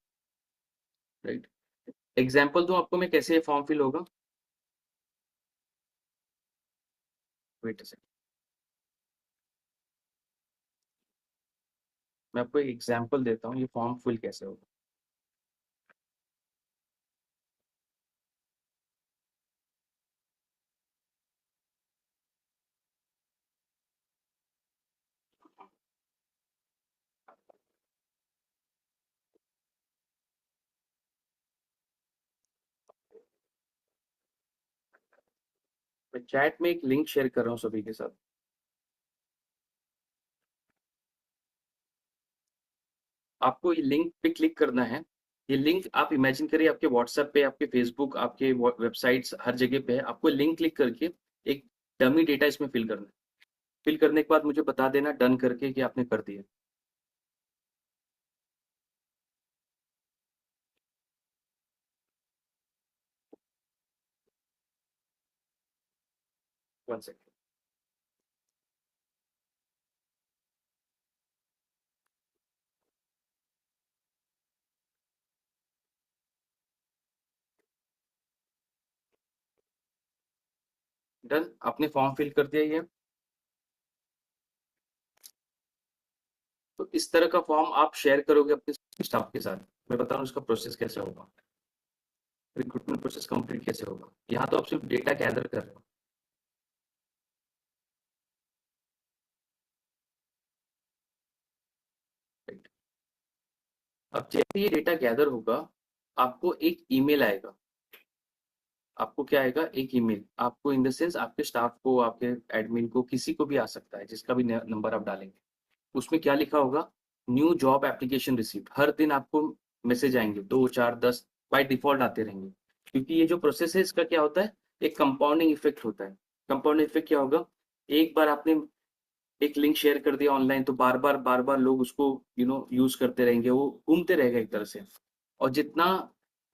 राइट। एग्जाम्पल दूं आपको मैं कैसे ये फॉर्म फिल होगा? वेट अ सेकंड, मैं आपको एक एग्जाम्पल देता हूँ ये फॉर्म फिल कैसे होगा। मैं चैट में एक लिंक शेयर कर रहा हूँ सभी के साथ। आपको ये लिंक पे क्लिक करना है। ये लिंक आप इमेजिन करिए आपके व्हाट्सएप पे, आपके फेसबुक, आपके वेबसाइट्स, हर जगह पे है। आपको लिंक क्लिक करके एक डमी डेटा इसमें फिल करना है। फिल करने के बाद मुझे बता देना डन करके कि आपने कर दिया। One second. डन, आपने फॉर्म फिल कर दिया ये। इस तरह का फॉर्म आप शेयर करोगे अपने स्टाफ के साथ। मैं बता रहा हूँ इसका प्रोसेस कैसे होगा, रिक्रूटमेंट प्रोसेस कंप्लीट कैसे होगा। यहाँ तो आप सिर्फ डेटा गैदर कर रहे हो। Right? अब जैसे ये डेटा गैदर होगा, आपको एक ईमेल आएगा। आपको क्या आएगा? एक ईमेल। आपको इन द सेंस आपके स्टाफ को, आपके एडमिन को, किसी को भी आ सकता है, जिसका भी नंबर आप डालेंगे। उसमें क्या लिखा होगा? New job application received. हर दिन आपको मैसेज आएंगे, 2 4 10 बाय डिफॉल्ट आते रहेंगे। क्योंकि ये जो प्रोसेस है, इसका क्या होता है? एक कंपाउंडिंग इफेक्ट होता है। कंपाउंडिंग इफेक्ट क्या होगा? एक बार आपने एक लिंक शेयर कर दिया ऑनलाइन, तो बार बार लोग उसको यूज करते रहेंगे, वो घूमते रहेगा एक तरह से। और जितना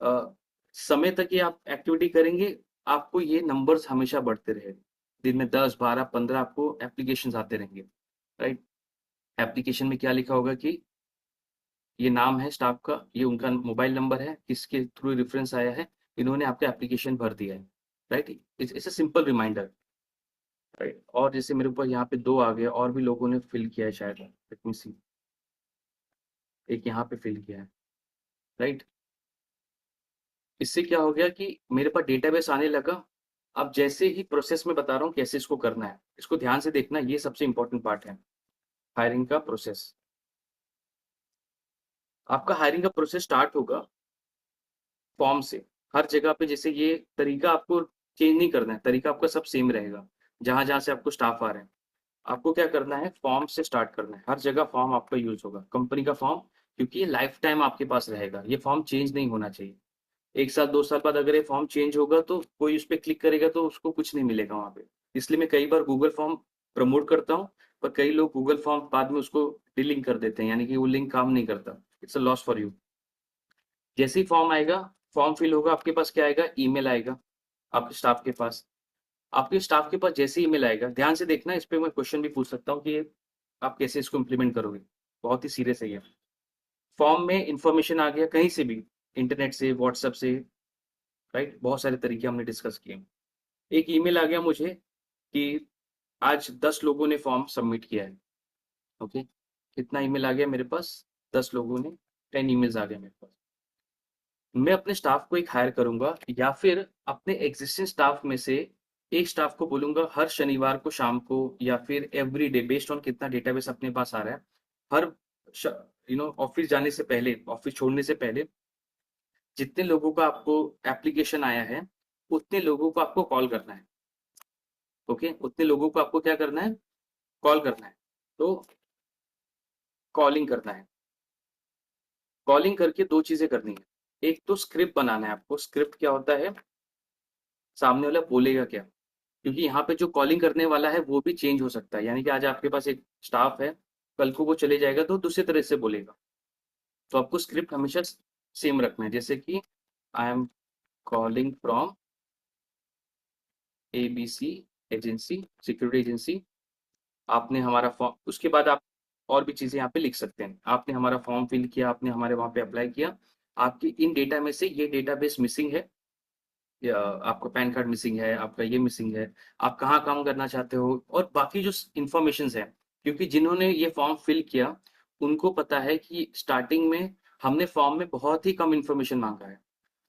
अ, समय तक ये आप एक्टिविटी करेंगे, आपको ये नंबर्स हमेशा बढ़ते रहेंगे। दिन में 10 12 15 आपको एप्लीकेशंस आते रहेंगे। राइट? एप्लीकेशन में क्या लिखा होगा कि ये नाम है स्टाफ का, ये उनका मोबाइल नंबर है, किसके थ्रू रेफरेंस आया है, इन्होंने आपका एप्लीकेशन भर दिया है। Right? It's a simple reminder. Right? और जैसे मेरे ऊपर यहाँ पे 2 आ गए, और भी लोगों ने फिल किया है शायद। लेट मी सी। एक यहाँ पे फिल किया है। राइट? इससे क्या हो गया कि मेरे पास डेटाबेस आने लगा। अब जैसे ही प्रोसेस में बता रहा हूँ कैसे इसको करना है, इसको ध्यान से देखना, ये सबसे इंपॉर्टेंट पार्ट है। हायरिंग का प्रोसेस। आपका हायरिंग का प्रोसेस स्टार्ट होगा फॉर्म से। हर जगह पे जैसे ये तरीका आपको चेंज नहीं करना है, तरीका आपका सब सेम रहेगा। जहां जहां से आपको स्टाफ आ रहे हैं, आपको क्या करना है? फॉर्म से स्टार्ट करना है। हर जगह फॉर्म आपका यूज होगा, कंपनी का फॉर्म। क्योंकि ये लाइफ टाइम आपके पास रहेगा, ये फॉर्म चेंज नहीं होना चाहिए। 1 साल 2 साल बाद अगर ये फॉर्म चेंज होगा, तो कोई उस पर क्लिक करेगा तो उसको कुछ नहीं मिलेगा वहां पे। इसलिए मैं कई बार गूगल फॉर्म प्रमोट करता हूँ, पर कई लोग गूगल फॉर्म बाद में उसको डिलिंक कर देते हैं, यानी कि वो लिंक काम नहीं करता। It's a loss for you. जैसे ही फॉर्म आएगा, फॉर्म फिल होगा, आपके पास क्या आएगा? ईमेल आएगा आपके स्टाफ के पास। आपके स्टाफ के पास जैसे ईमेल आएगा, ध्यान से देखना, इस पे मैं क्वेश्चन भी पूछ सकता हूँ कि आप कैसे इसको इम्प्लीमेंट करोगे। बहुत ही सीरियस है ये। फॉर्म में इंफॉर्मेशन आ गया कहीं से भी, इंटरनेट से, व्हाट्सएप से। राइट? बहुत सारे तरीके हमने डिस्कस किए। एक ईमेल आ गया मुझे कि आज 10 लोगों ने फॉर्म सबमिट किया है। ओके? कितना ईमेल आ गया मेरे पास? 10 लोगों ने, 10 ईमेल्स आ गए मेरे पास। मैं अपने स्टाफ को एक हायर करूंगा, या फिर अपने एग्जिस्टिंग स्टाफ में से एक स्टाफ को बोलूंगा हर शनिवार को शाम को, या फिर एवरी डे, बेस्ड ऑन कितना डेटाबेस अपने पास आ रहा है, हर ऑफिस जाने से पहले, ऑफिस छोड़ने से पहले, जितने लोगों का आपको एप्लीकेशन आया है, उतने लोगों को आपको कॉल करना है। ओके? उतने लोगों को आपको क्या करना है? कॉल करना है। तो कॉलिंग करना है। कॉलिंग करके दो चीजें करनी है। एक तो स्क्रिप्ट बनाना है आपको। स्क्रिप्ट क्या होता है? सामने वाला बोलेगा क्या। क्योंकि यहाँ पे जो कॉलिंग करने वाला है वो भी चेंज हो सकता है, यानी कि आज आपके पास एक स्टाफ है, कल को वो चले जाएगा तो दूसरे तरह से बोलेगा। तो आपको स्क्रिप्ट हमेशा सेम रखना है, जैसे कि I am calling from ABC agency, security agency. आपने हमारा फॉर्म, उसके बाद आप और भी चीजें यहाँ पे लिख सकते हैं। आपने हमारा फॉर्म फिल किया, आपने हमारे वहां पे अप्लाई किया, आपकी इन डेटा में से ये डेटाबेस मिसिंग है, या आपका पैन कार्ड मिसिंग है, आपका ये मिसिंग है, आप कहाँ काम करना चाहते हो, और बाकी जो इंफॉर्मेशन है। क्योंकि जिन्होंने ये फॉर्म फिल किया, उनको पता है कि स्टार्टिंग में हमने फॉर्म में बहुत ही कम इंफॉर्मेशन मांगा है।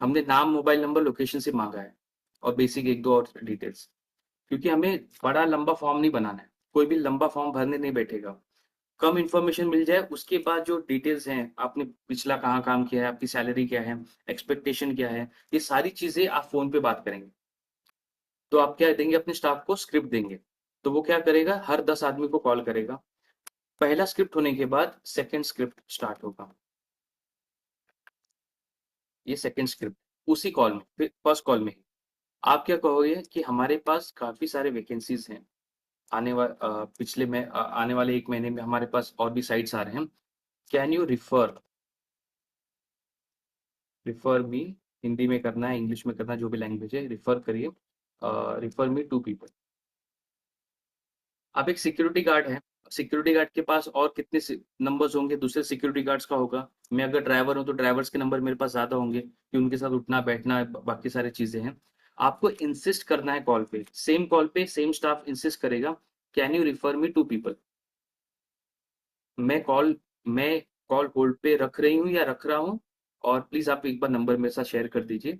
हमने नाम, मोबाइल नंबर, लोकेशन से मांगा है, और बेसिक एक दो और डिटेल्स। क्योंकि हमें बड़ा लंबा फॉर्म नहीं बनाना है, कोई भी लंबा फॉर्म भरने नहीं बैठेगा। कम इन्फॉर्मेशन मिल जाए, उसके बाद जो डिटेल्स हैं, आपने पिछला कहाँ काम किया है, आपकी सैलरी क्या है, एक्सपेक्टेशन क्या है, ये सारी चीजें आप फोन पे बात करेंगे। तो आप क्या देंगे? अपने स्टाफ को स्क्रिप्ट देंगे। तो वो क्या करेगा? हर 10 आदमी को कॉल करेगा। पहला स्क्रिप्ट होने के बाद सेकंड स्क्रिप्ट स्टार्ट होगा। ये सेकंड स्क्रिप्ट उसी कॉल में, फिर फर्स्ट कॉल में ही आप क्या कहोगे कि हमारे पास काफी सारे वैकेंसीज हैं, आने वाले 1 महीने में हमारे पास और भी साइट्स आ रहे हैं। कैन यू रिफर मी, हिंदी में करना है, इंग्लिश में करना है, जो भी लैंग्वेज है, रिफर करिए। रिफर मी 2 पीपल। आप एक सिक्योरिटी गार्ड है, सिक्योरिटी गार्ड के पास और कितने नंबर्स होंगे? दूसरे सिक्योरिटी गार्ड्स का होगा। मैं अगर ड्राइवर हूं तो ड्राइवर्स के नंबर मेरे पास ज्यादा होंगे, कि उनके साथ उठना बैठना, बाकी सारी चीजें हैं। आपको इंसिस्ट करना है कॉल पे सेम स्टाफ इंसिस्ट करेगा, can you refer me 2 people. मैं कॉल मैं कॉल होल्ड पे रख रही हूँ या रख रहा हूँ, और प्लीज आप एक बार नंबर मेरे साथ शेयर कर दीजिए,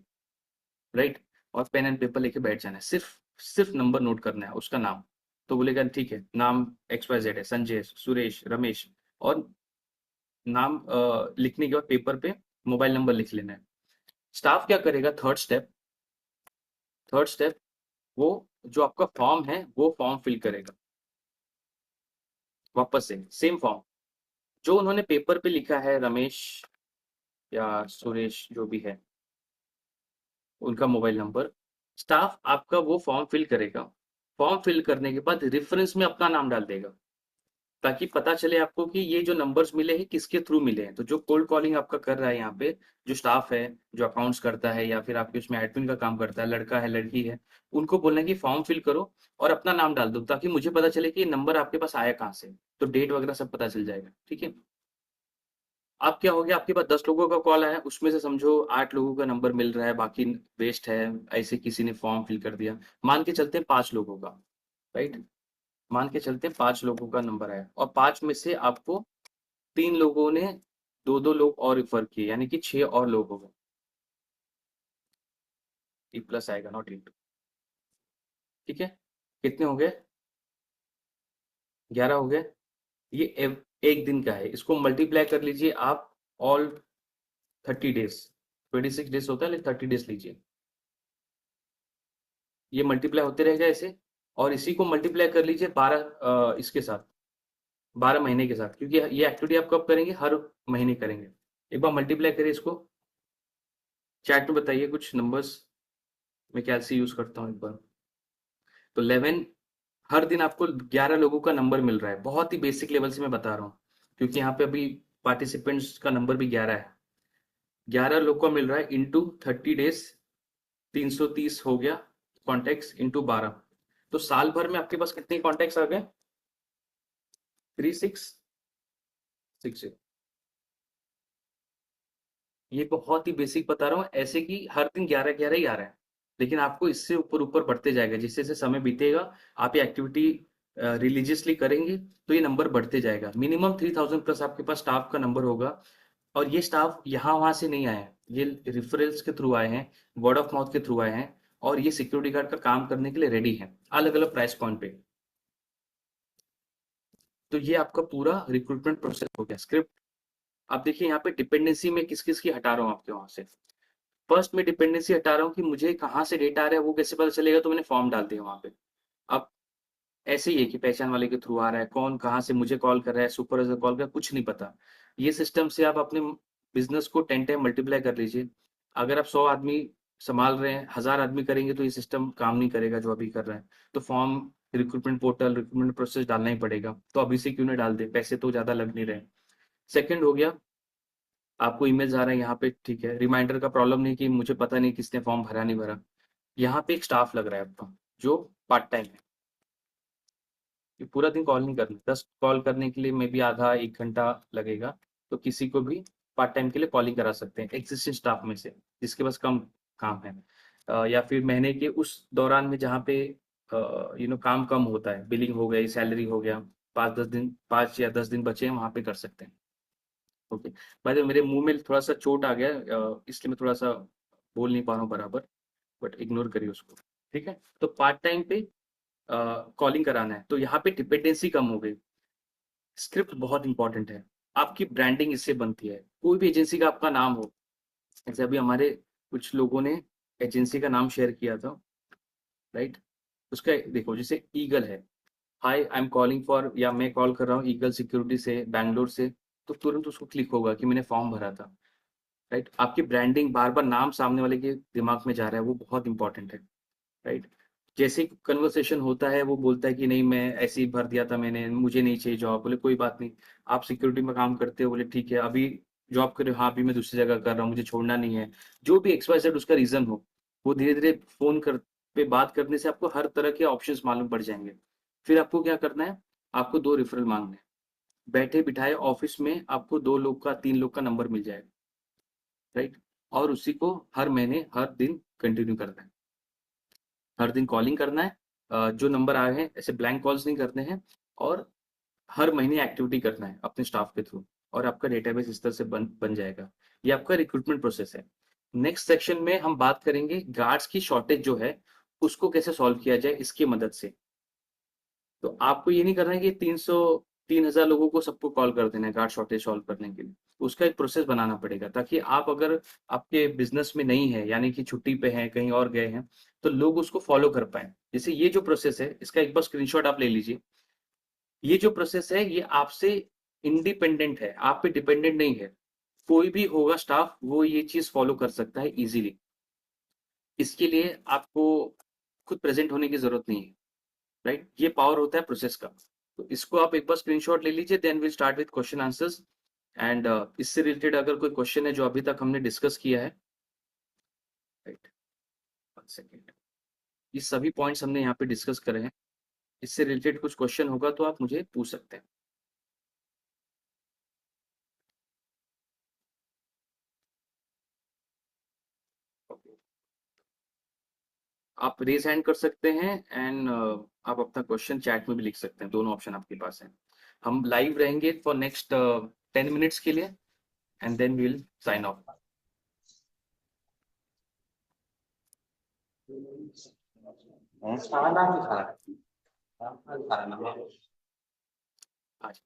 राइट। और पेन एंड पेपर लेके बैठ जाना है, सिर्फ सिर्फ नंबर नोट करना है, उसका नाम। तो बोलेगा ठीक है, नाम XYZ है, संजय, सुरेश, रमेश, और नाम लिखने के बाद पेपर पे मोबाइल नंबर लिख लेना है। स्टाफ क्या करेगा, थर्ड स्टेप, वो जो आपका फॉर्म है वो फॉर्म फिल करेगा, वापस से सेम फॉर्म जो उन्होंने पेपर पे लिखा है, रमेश या सुरेश जो भी है, उनका मोबाइल नंबर। स्टाफ आपका वो फॉर्म फिल करेगा। फॉर्म फिल करने के बाद रेफरेंस में अपना नाम डाल देगा, ताकि पता चले आपको कि ये जो नंबर्स मिले हैं किसके थ्रू मिले हैं। तो जो कोल्ड कॉलिंग आपका कर रहा है यहाँ पे, जो स्टाफ है, जो अकाउंट्स करता है या फिर आपके उसमें एडमिन का काम करता है, लड़का है लड़की है, उनको बोलना है कि फॉर्म फिल करो और अपना नाम डाल दो, ताकि मुझे पता चले कि ये नंबर आपके पास आया कहाँ से। तो डेट वगैरह सब पता चल जाएगा, ठीक है। अब क्या हो गया, आपके पास 10 लोगों का कॉल आया, उसमें से समझो 8 लोगों का नंबर मिल रहा है, बाकी वेस्ट है, ऐसे किसी ने फॉर्म फिल कर दिया। मान के चलते हैं 5 लोगों का, राइट। मान के चलते हैं 5 लोगों का नंबर आया, और 5 में से आपको 3 लोगों ने दो दो लोग और रिफर किए, यानी कि 6 और लोग हो गए। ई प्लस आएगा, नॉट इंटू, ठीक है। कितने हो गए, 11 हो गए। ये एक दिन का है, इसको मल्टीप्लाई कर लीजिए आप, ऑल 30 डेज, 26 डेज होता है, लेकिन 30 डेज लीजिए, ये मल्टीप्लाई होते रहेगा ऐसे। और इसी को मल्टीप्लाई कर लीजिए 12 इसके साथ, 12 महीने के साथ, क्योंकि ये एक्टिविटी आप कब करेंगे, हर महीने करेंगे। एक बार मल्टीप्लाई करिए इसको, चैट में बताइए कुछ नंबर्स, मैं कैसे यूज करता हूँ एक बार। तो 11, हर दिन आपको 11 लोगों का नंबर मिल रहा है, बहुत ही बेसिक लेवल से मैं बता रहा हूँ, क्योंकि यहाँ पे अभी पार्टिसिपेंट्स का नंबर भी 11 है। 11 लोग का मिल रहा है इंटू 30 डेज, 330 हो गया कॉन्टेक्ट, इंटू 12। तो साल भर में आपके पास कितने कॉन्टेक्ट आ गए, 3660। ये बहुत ही बेसिक बता रहा हूँ, ऐसे कि हर दिन 11 11 ही आ रहा है, लेकिन आपको इससे ऊपर ऊपर बढ़ते जाएगा, जैसे जैसे समय बीतेगा, आप ये एक्टिविटी रिलीजियसली करेंगे, तो ये नंबर बढ़ते जाएगा। मिनिमम 3000 प्लस आपके पास स्टाफ का नंबर होगा। और ये स्टाफ यहाँ वहां से नहीं आए हैं, ये रेफरल्स के थ्रू आए हैं, वर्ड ऑफ माउथ के थ्रू आए हैं, और ये सिक्योरिटी गार्ड का काम करने के लिए रेडी है, अलग अलग प्राइस पॉइंट पे। तो ये आपका पूरा रिक्रूटमेंट प्रोसेस हो गया। स्क्रिप्ट, आप देखिए यहाँ पे डिपेंडेंसी में किस किस की हटा रहा हूँ आपके वहां से। फर्स्ट में डिपेंडेंसी हटा रहा हूँ कि मुझे कहाँ से डेटा आ रहा है वो कैसे पता चलेगा, तो मैंने फॉर्म डाल दिया वहां पे। अब ऐसे ही है कि पहचान वाले के थ्रू आ रहा है, कौन कहाँ से मुझे कॉल कर रहा है, सुपरवाइजर कॉल कर रहा है, कुछ नहीं पता। ये सिस्टम से आप अपने बिजनेस को 10 टाइम मल्टीप्लाई कर लीजिए। अगर आप 100 आदमी संभाल रहे हैं, 1000 आदमी करेंगे, तो ये सिस्टम काम नहीं करेगा जो अभी कर रहा है। तो form, recruitment portal, recruitment process डालना ही पड़ेगा, तो अभी से क्यों नहीं डाल दे, पैसे तो ज्यादा लग नहीं रहे। सेकंड हो गया, आपको ईमेल्स आ रहे हैं यहाँ पे, ठीक है, रिमाइंडर का प्रॉब्लम नहीं कि मुझे पता नहीं किसने फॉर्म भरा नहीं भरा। यहाँ पे एक स्टाफ लग रहा है आपका, जो पार्ट टाइम है। ये पूरा दिन कॉल नहीं करना, 10 कॉल करने के लिए मे बी आधा 1 घंटा लगेगा। तो किसी को भी पार्ट टाइम के लिए कॉलिंग करा सकते हैं एग्जिस्टिंग स्टाफ में से, जिसके पास कम काम है। या फिर महीने के उस दौरान में जहाँ पे काम कम होता है, बिलिंग हो गई, सैलरी हो गया, 5 10 दिन, 5 या 10 दिन बचे हैं, वहां पे कर सकते हैं। ओके। बाय द वे, मेरे मुंह में थोड़ा सा चोट आ गया, इसलिए मैं थोड़ा सा बोल नहीं पा रहा हूँ बराबर, बट इग्नोर करिए उसको, ठीक है। तो पार्ट टाइम पे कॉलिंग कराना है, तो यहाँ पे डिपेंडेंसी कम हो गई। स्क्रिप्ट बहुत इंपॉर्टेंट है, आपकी ब्रांडिंग इससे बनती है। कोई भी एजेंसी का आपका नाम हो, जैसे अभी हमारे कुछ लोगों ने एजेंसी का नाम शेयर किया था, राइट। उसका देखो, जैसे ईगल है, हाय आई एम कॉलिंग फॉर, या मैं कॉल कर रहा हूँ ईगल सिक्योरिटी से, बैंगलोर से, तो तुरंत उसको क्लिक होगा कि मैंने फॉर्म भरा था, राइट। आपकी ब्रांडिंग, बार बार नाम सामने वाले के दिमाग में जा रहा है, वो बहुत इंपॉर्टेंट है, राइट। जैसे कन्वर्सेशन होता है, वो बोलता है कि नहीं मैं ऐसे ही भर दिया था मैंने, मुझे नहीं चाहिए जॉब, बोले कोई बात नहीं, आप सिक्योरिटी में काम करते हो, बोले ठीक है, अभी जॉब कर रहे हो, हाँ अभी मैं दूसरी जगह कर रहा हूँ, मुझे छोड़ना नहीं है। जो भी XYZ उसका रीजन हो, वो धीरे धीरे फोन कर पे बात करने से आपको हर तरह के ऑप्शंस मालूम पड़ जाएंगे। फिर आपको क्या करना है, आपको 2 रेफरल मांगने हैं। बैठे बिठाए ऑफिस में आपको 2 लोग का, 3 लोग का नंबर मिल जाएगा, राइट। और उसी को हर महीने हर दिन कंटिन्यू करना है, हर दिन कॉलिंग करना है। जो नंबर आए हैं ऐसे ब्लैंक कॉल्स नहीं करने हैं, और हर महीने एक्टिविटी करना है अपने स्टाफ के थ्रू। और आपका डेटाबेस इस तरह से बन बन जाएगा। ये आपका रिक्रूटमेंट प्रोसेस है। नेक्स्ट सेक्शन में हम बात करेंगे गार्ड्स की शॉर्टेज जो है उसको कैसे सॉल्व किया जाए इसकी मदद से। तो आपको ये नहीं करना है कि 3,000 लोगों को सबको कॉल कर देना है गार्ड शॉर्टेज सॉल्व करने के लिए। उसका एक प्रोसेस बनाना पड़ेगा ताकि आप अगर आपके बिजनेस में नहीं है यानी कि छुट्टी पे हैं कहीं और गए हैं तो लोग उसको फॉलो कर पाए। जैसे ये जो प्रोसेस है इसका एक बार स्क्रीनशॉट आप ले लीजिए। ये जो प्रोसेस है ये आपसे इंडिपेंडेंट है, आप पे डिपेंडेंट नहीं है। कोई भी होगा स्टाफ वो ये चीज फॉलो कर सकता है इजीली। इसके लिए आपको खुद प्रेजेंट होने की जरूरत नहीं है, राइट? ये पावर होता है प्रोसेस का। तो इसको आप एक बार स्क्रीनशॉट ले लीजिए, then will start with question answers. And इससे रिलेटेड अगर कोई क्वेश्चन है जो अभी तक हमने डिस्कस किया है, राइट, 1 सेकेंड, ये सभी पॉइंट्स हमने यहाँ पे डिस्कस करे हैं। इससे रिलेटेड कुछ क्वेश्चन होगा तो आप मुझे पूछ सकते हैं। Okay. आप रेज हैंड कर सकते हैं एंड आप अपना क्वेश्चन चैट में भी लिख सकते हैं, दोनों ऑप्शन आपके पास है। हम लाइव रहेंगे फॉर नेक्स्ट 10 मिनट्स के लिए and then we will sign off. आज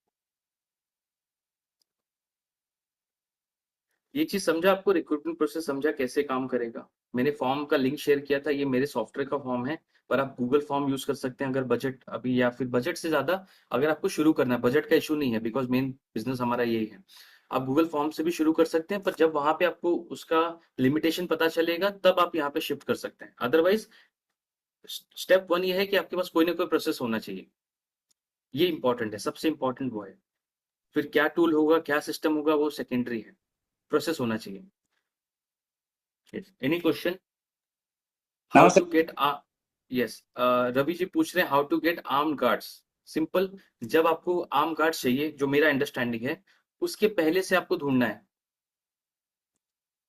ये चीज समझा, आपको रिक्रूटमेंट प्रोसेस समझा कैसे काम करेगा। मैंने फॉर्म का लिंक शेयर किया था, ये मेरे सॉफ्टवेयर का फॉर्म है, पर आप गूगल फॉर्म यूज कर सकते हैं अगर बजट अभी, या फिर बजट से ज्यादा अगर आपको शुरू करना है, बजट का इशू नहीं है बिकॉज मेन बिजनेस हमारा यही है। आप गूगल फॉर्म से भी शुरू कर सकते हैं, पर जब वहां पे आपको उसका लिमिटेशन पता चलेगा तब आप यहाँ पे शिफ्ट कर सकते हैं। अदरवाइज स्टेप 1 ये है कि आपके पास कोई ना कोई प्रोसेस होना चाहिए। ये इंपॉर्टेंट है, सबसे इंपॉर्टेंट वो है। फिर क्या टूल होगा क्या सिस्टम होगा वो सेकेंडरी है, प्रोसेस होना चाहिए। Any question? हाउ नमस्ते। To get yes, Ravi ji पूछ रहे हैं how to get arm guards. Simple, जब आपको आर्म गार्ड्स चाहिए, जो मेरा अंडरस्टैंडिंग है, उसके पहले से आपको ढूंढना है।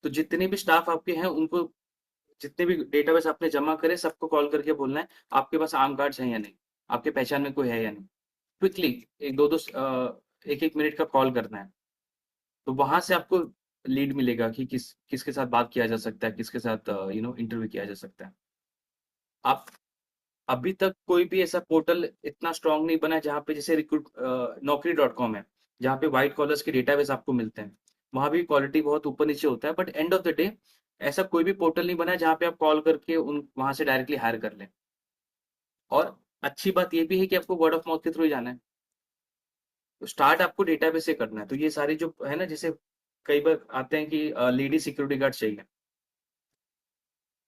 तो जितने भी स्टाफ आपके हैं उनको, जितने भी डेटाबेस आपने जमा करे सबको कॉल करके बोलना है आपके पास आर्म गार्ड्स हैं या नहीं, आपके पहचान में कोई है या नहीं। क्विकली एक दो दो एक एक मिनट का कॉल करना है। तो वहां से आपको लीड मिलेगा कि किसके साथ बात किया जा सकता है, किसके साथ इंटरव्यू किया जा सकता है। आप अभी तक कोई भी ऐसा पोर्टल इतना स्ट्रांग नहीं बना है जहाँ पे जैसे रिक्रूट Naukri.com है, जहाँ पे व्हाइट कॉलर्स के डेटाबेस आपको मिलते हैं। वहां भी क्वालिटी बहुत ऊपर नीचे होता है, but end of the day ऐसा कोई भी पोर्टल नहीं बना है जहाँ पे आप कॉल करके उन वहां से डायरेक्टली हायर कर लें। और अच्छी बात ये भी है कि आपको वर्ड ऑफ माउथ के थ्रू ही जाना है। तो स्टार्ट आपको डेटाबेस से करना है। तो ये सारी जो है ना, जैसे कई बार आते हैं कि लेडी सिक्योरिटी गार्ड चाहिए,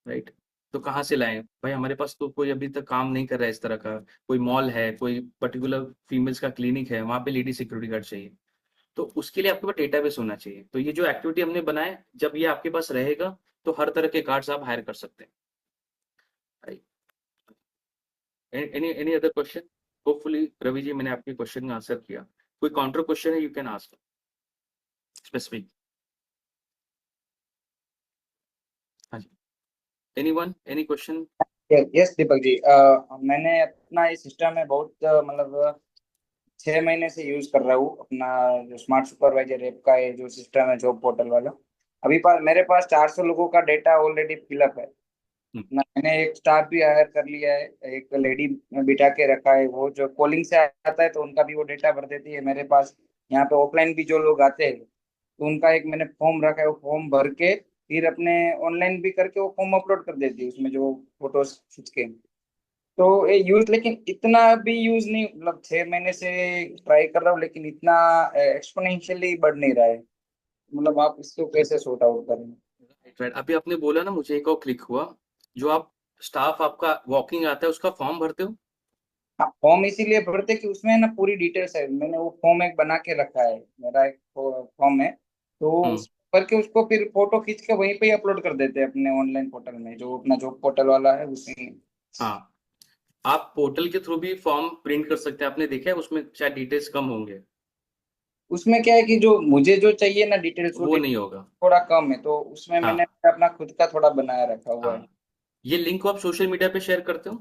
राइट? तो कहाँ से लाएं भाई, हमारे पास तो कोई अभी तक काम नहीं कर रहा है इस तरह का। कोई मॉल है, कोई पर्टिकुलर फीमेल्स का क्लिनिक है, वहां पे लेडी सिक्योरिटी गार्ड चाहिए। तो उसके लिए आपके पास डेटाबेस होना चाहिए। तो ये जो एक्टिविटी हमने बनाया, जब ये आपके पास रहेगा तो हर तरह के गार्ड्स आप हायर कर सकते हैं, right? Any any other question? Hopefully Ravi ji मैंने आपके क्वेश्चन का आंसर किया। कोई काउंटर क्वेश्चन है, यू कैन आस्क स्पेसिफिक। हाँ जी, anyone, any question? Yes Deepak ji, मैंने अपना इस सिस्टम में बहुत मतलब 6 महीने से यूज कर रहा हूँ अपना जो स्मार्ट सुपरवाइजर ऐप का ये जो सिस्टम है जॉब पोर्टल वाला। अभी मेरे पास 400 लोगों का डेटा ऑलरेडी फिलअप है। मैंने एक स्टाफ भी हायर कर लिया है, एक लेडी बिठा के रखा है, वो जो कॉलिंग से आता है तो उनका भी वो डेटा भर देती है मेरे पास। यहाँ पे ऑफलाइन भी जो लोग आते हैं तो उनका एक मैंने फॉर्म रखा है, वो फॉर्म भर के फिर अपने ऑनलाइन भी करके वो फॉर्म अपलोड कर देती है उसमें जो फोटोज खींच के। तो ये यूज, लेकिन इतना भी यूज नहीं, मतलब 6 महीने से ट्राई कर रहा हूँ लेकिन इतना एक्सपोनेंशियली बढ़ नहीं रहा है। मतलब आप इसको कैसे सॉर्ट आउट करें? राइट राइट, अभी आपने बोला ना, मुझे एक और क्लिक हुआ। जो आप स्टाफ आपका वॉकिंग आता है उसका फॉर्म भरते हो? हाँ, फॉर्म इसीलिए भरते कि उसमें ना पूरी डिटेल्स है। मैंने वो फॉर्म एक बना के रखा है, मेरा एक फॉर्म है। तो हम्म। उस भर के उसको फिर फोटो खींच के वहीं पे ही अपलोड कर देते हैं अपने ऑनलाइन पोर्टल में, जो अपना जॉब पोर्टल वाला है उसी में। हाँ, आप पोर्टल के थ्रू भी फॉर्म प्रिंट कर सकते हैं, आपने देखा है उसमें शायद डिटेल्स कम होंगे। उसमें क्या है कि जो मुझे जो चाहिए ना डिटेल्स, वो वो नहीं डिटेल्स होगा। थोड़ा कम है, तो उसमें मैंने हाँ अपना खुद का थोड़ा बनाया रखा हुआ है। हाँ, ये लिंक को आप सोशल मीडिया पे शेयर करते हो?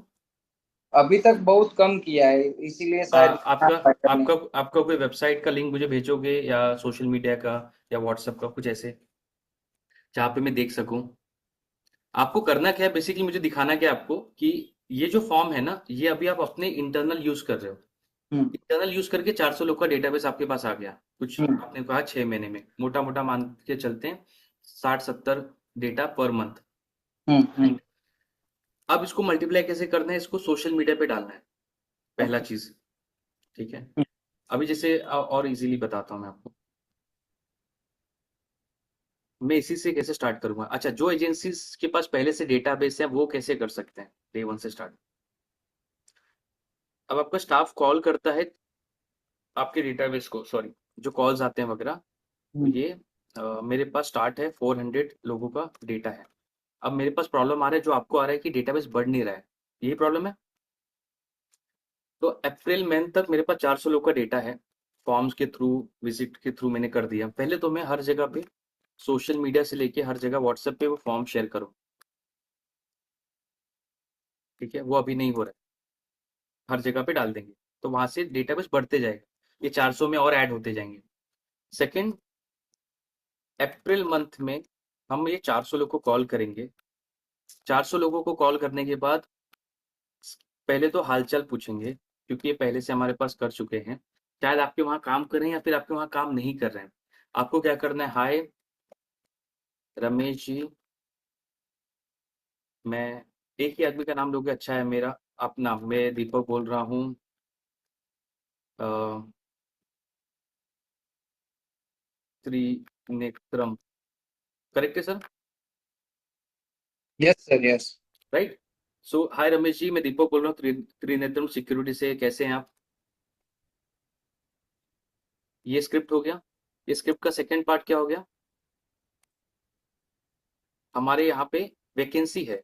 अभी तक बहुत कम किया है, इसीलिए शायद इतना आपका फायदा नहीं। आपका आपका कोई वेबसाइट का लिंक मुझे भेजोगे, या सोशल मीडिया का, या व्हाट्सएप का, कुछ ऐसे जहाँ पे मैं देख सकूं? आपको करना क्या है बेसिकली, मुझे दिखाना क्या है आपको कि ये जो फॉर्म है ना, ये अभी आप अपने इंटरनल यूज कर रहे हो। हम्म। इंटरनल यूज करके 400 लोग का डेटाबेस आपके पास आ गया, कुछ हम्म। आपने कहा 6 महीने में, मोटा मोटा मान के चलते हैं 60-70 डेटा पर मंथ। हम्म। राइट? अब इसको मल्टीप्लाई कैसे करना है, इसको सोशल मीडिया पे डालना है, पहला ओके। चीज। ठीक है, अभी जैसे और इजीली बताता हूँ मैं आपको। मैं इसी से कैसे स्टार्ट करूंगा। अच्छा, जो एजेंसीज के पास पहले से डेटाबेस है वो कैसे कर सकते हैं डे वन से स्टार्ट। अब आपका स्टाफ कॉल करता है आपके डेटाबेस को, सॉरी, जो कॉल्स आते हैं वगैरह, तो हम्म। ये मेरे पास स्टार्ट है, 400 लोगों का डेटा है। अब मेरे पास प्रॉब्लम आ रहा है, जो आपको आ रहा है कि डेटाबेस बढ़ नहीं रहा है, यही प्रॉब्लम है। तो अप्रैल मई तक मेरे पास 400 लोग का डेटा है, फॉर्म्स के थ्रू, विजिट के थ्रू मैंने कर दिया। पहले तो मैं हर जगह पे, सोशल मीडिया से लेके हर जगह व्हाट्सएप पे वो फॉर्म शेयर करूँ। ठीक है, वो अभी नहीं हो रहा है, हर जगह पे डाल देंगे, तो वहां से डेटाबेस बढ़ते जाएगा, ये 400 में और ऐड होते जाएंगे। सेकंड, अप्रैल मंथ में हम ये 400 लोग को कॉल करेंगे। 400 लोगों को कॉल करने के बाद पहले तो हालचाल पूछेंगे, क्योंकि ये पहले से हमारे पास कर चुके हैं। शायद आपके वहाँ काम कर रहे हैं या फिर आपके वहाँ काम नहीं कर रहे हैं। आपको क्या करना है, हाय रमेश जी, मैं, एक ही आदमी का नाम लोगे, अच्छा है, मेरा अपना, मैं दीपक बोल रहा हूँ, अ, त्रिनेत्रम, करेक्ट है sir? Yes sir, yes. Right. So hi Ramesh ji, मैं दीपक बोल रहा हूँ त्रिनेत्रम सिक्योरिटी से, कैसे हैं आप? ये स्क्रिप्ट हो गया। ये स्क्रिप्ट का सेकंड पार्ट क्या हो गया, हमारे यहाँ पे वैकेंसी है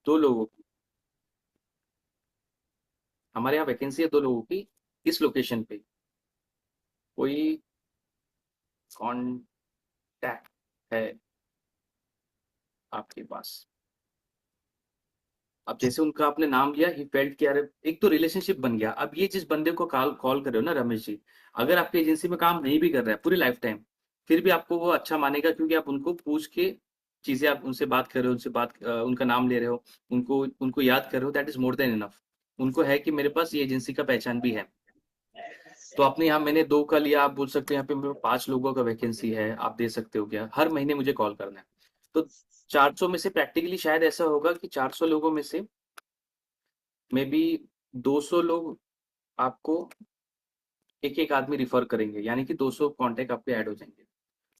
2 लोगों की। हमारे यहाँ वैकेंसी है 2 लोगों की, इस लोकेशन पे कोई कांटेक्ट है आपके पास? अब जैसे उनका आपने नाम लिया, ही फेल्ट कि यार, एक तो रिलेशनशिप बन गया। अब ये जिस बंदे को कॉल कॉल कर रहे हो ना रमेश जी, अगर आपकी एजेंसी में काम नहीं भी कर रहा है पूरी लाइफ टाइम, फिर भी आपको वो अच्छा मानेगा, क्योंकि आप उनको पूछ के चीजें, आप उनसे बात कर रहे हो, उनसे बात उनका नाम ले रहे हो, उनको उनको याद कर रहे हो, that is more than enough. उनको है कि मेरे पास ये एजेंसी का पहचान भी है। तो आपने यहाँ, मैंने 2 का लिया, आप बोल सकते हो यहाँ पे मेरे पास 5 लोगों का वैकेंसी है, आप दे सकते हो क्या, हर महीने मुझे कॉल करना है। तो 400 में से प्रैक्टिकली शायद ऐसा होगा कि 400 लोगों में से मे बी 200 लोग आपको एक एक आदमी रिफर करेंगे, यानी कि 200 कॉन्टैक्ट आपके ऐड हो जाएंगे।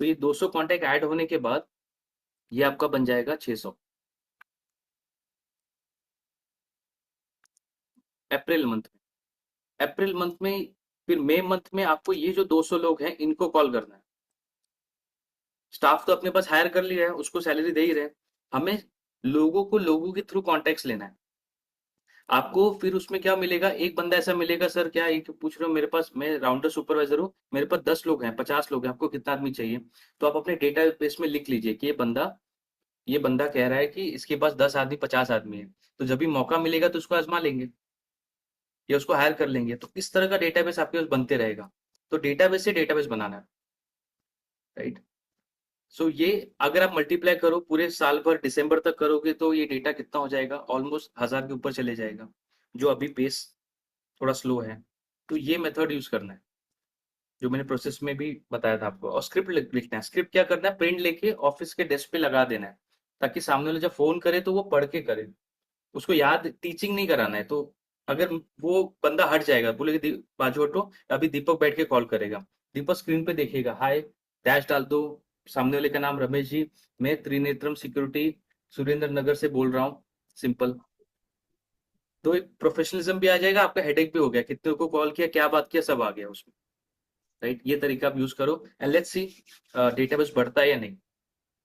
तो ये 200 कॉन्टैक्ट ऐड होने के बाद ये आपका बन जाएगा 600 अप्रैल मंथ में। अप्रैल मंथ में, फिर मई मंथ में आपको ये जो 200 लोग हैं इनको कॉल करना है। स्टाफ तो अपने पास हायर कर लिया है, उसको सैलरी दे ही रहे हैं, हमें लोगों को लोगों के थ्रू कॉन्टैक्ट्स लेना है। आपको फिर उसमें क्या मिलेगा, एक बंदा ऐसा मिलेगा, सर क्या एक पूछ रहे हो, मेरे पास, मैं राउंडर सुपरवाइजर हूँ, मेरे पास 10 लोग हैं, 50 लोग हैं, आपको कितना आदमी चाहिए? तो आप अपने डेटा बेस में लिख लीजिए कि ये बंदा कह रहा है कि इसके पास 10 आदमी, 50 आदमी है, तो जब भी मौका मिलेगा तो उसको आजमा लेंगे या उसको हायर कर लेंगे। तो इस तरह का डेटाबेस आपके पास बनते रहेगा। तो डेटाबेस से डेटाबेस बनाना है, राइट? सो ये अगर आप मल्टीप्लाई करो पूरे साल भर, दिसंबर तक करोगे, तो ये डेटा कितना हो जाएगा, ऑलमोस्ट 1000 के ऊपर चले जाएगा, जो अभी पेस थोड़ा स्लो है। तो ये मेथड यूज करना है, जो मैंने प्रोसेस में भी बताया था आपको। और स्क्रिप्ट लिखना है। स्क्रिप्ट क्या करना है, प्रिंट लेके ऑफिस के डेस्क पे लगा देना है, ताकि सामने वाला जब फोन करे तो वो पढ़ के करे, उसको याद, टीचिंग नहीं कराना है। तो अगर वो बंदा हट जाएगा, बोलेगा बाजू हटो, अभी दीपक बैठ के कॉल करेगा, दीपक स्क्रीन पे देखेगा, हाय, डैश डाल दो, सामने वाले का नाम रमेश जी, मैं त्रिनेत्रम सिक्योरिटी सुरेंद्र नगर से बोल रहा हूँ, सिंपल। तो एक प्रोफेशनलिज्म भी आ जाएगा, आपका हेडेक भी हो गया, कितने को कॉल किया, क्या बात किया, सब आ गया उसमें। राइट, ये तरीका आप यूज करो, एंड लेट्स सी डेटाबेस बढ़ता है या नहीं।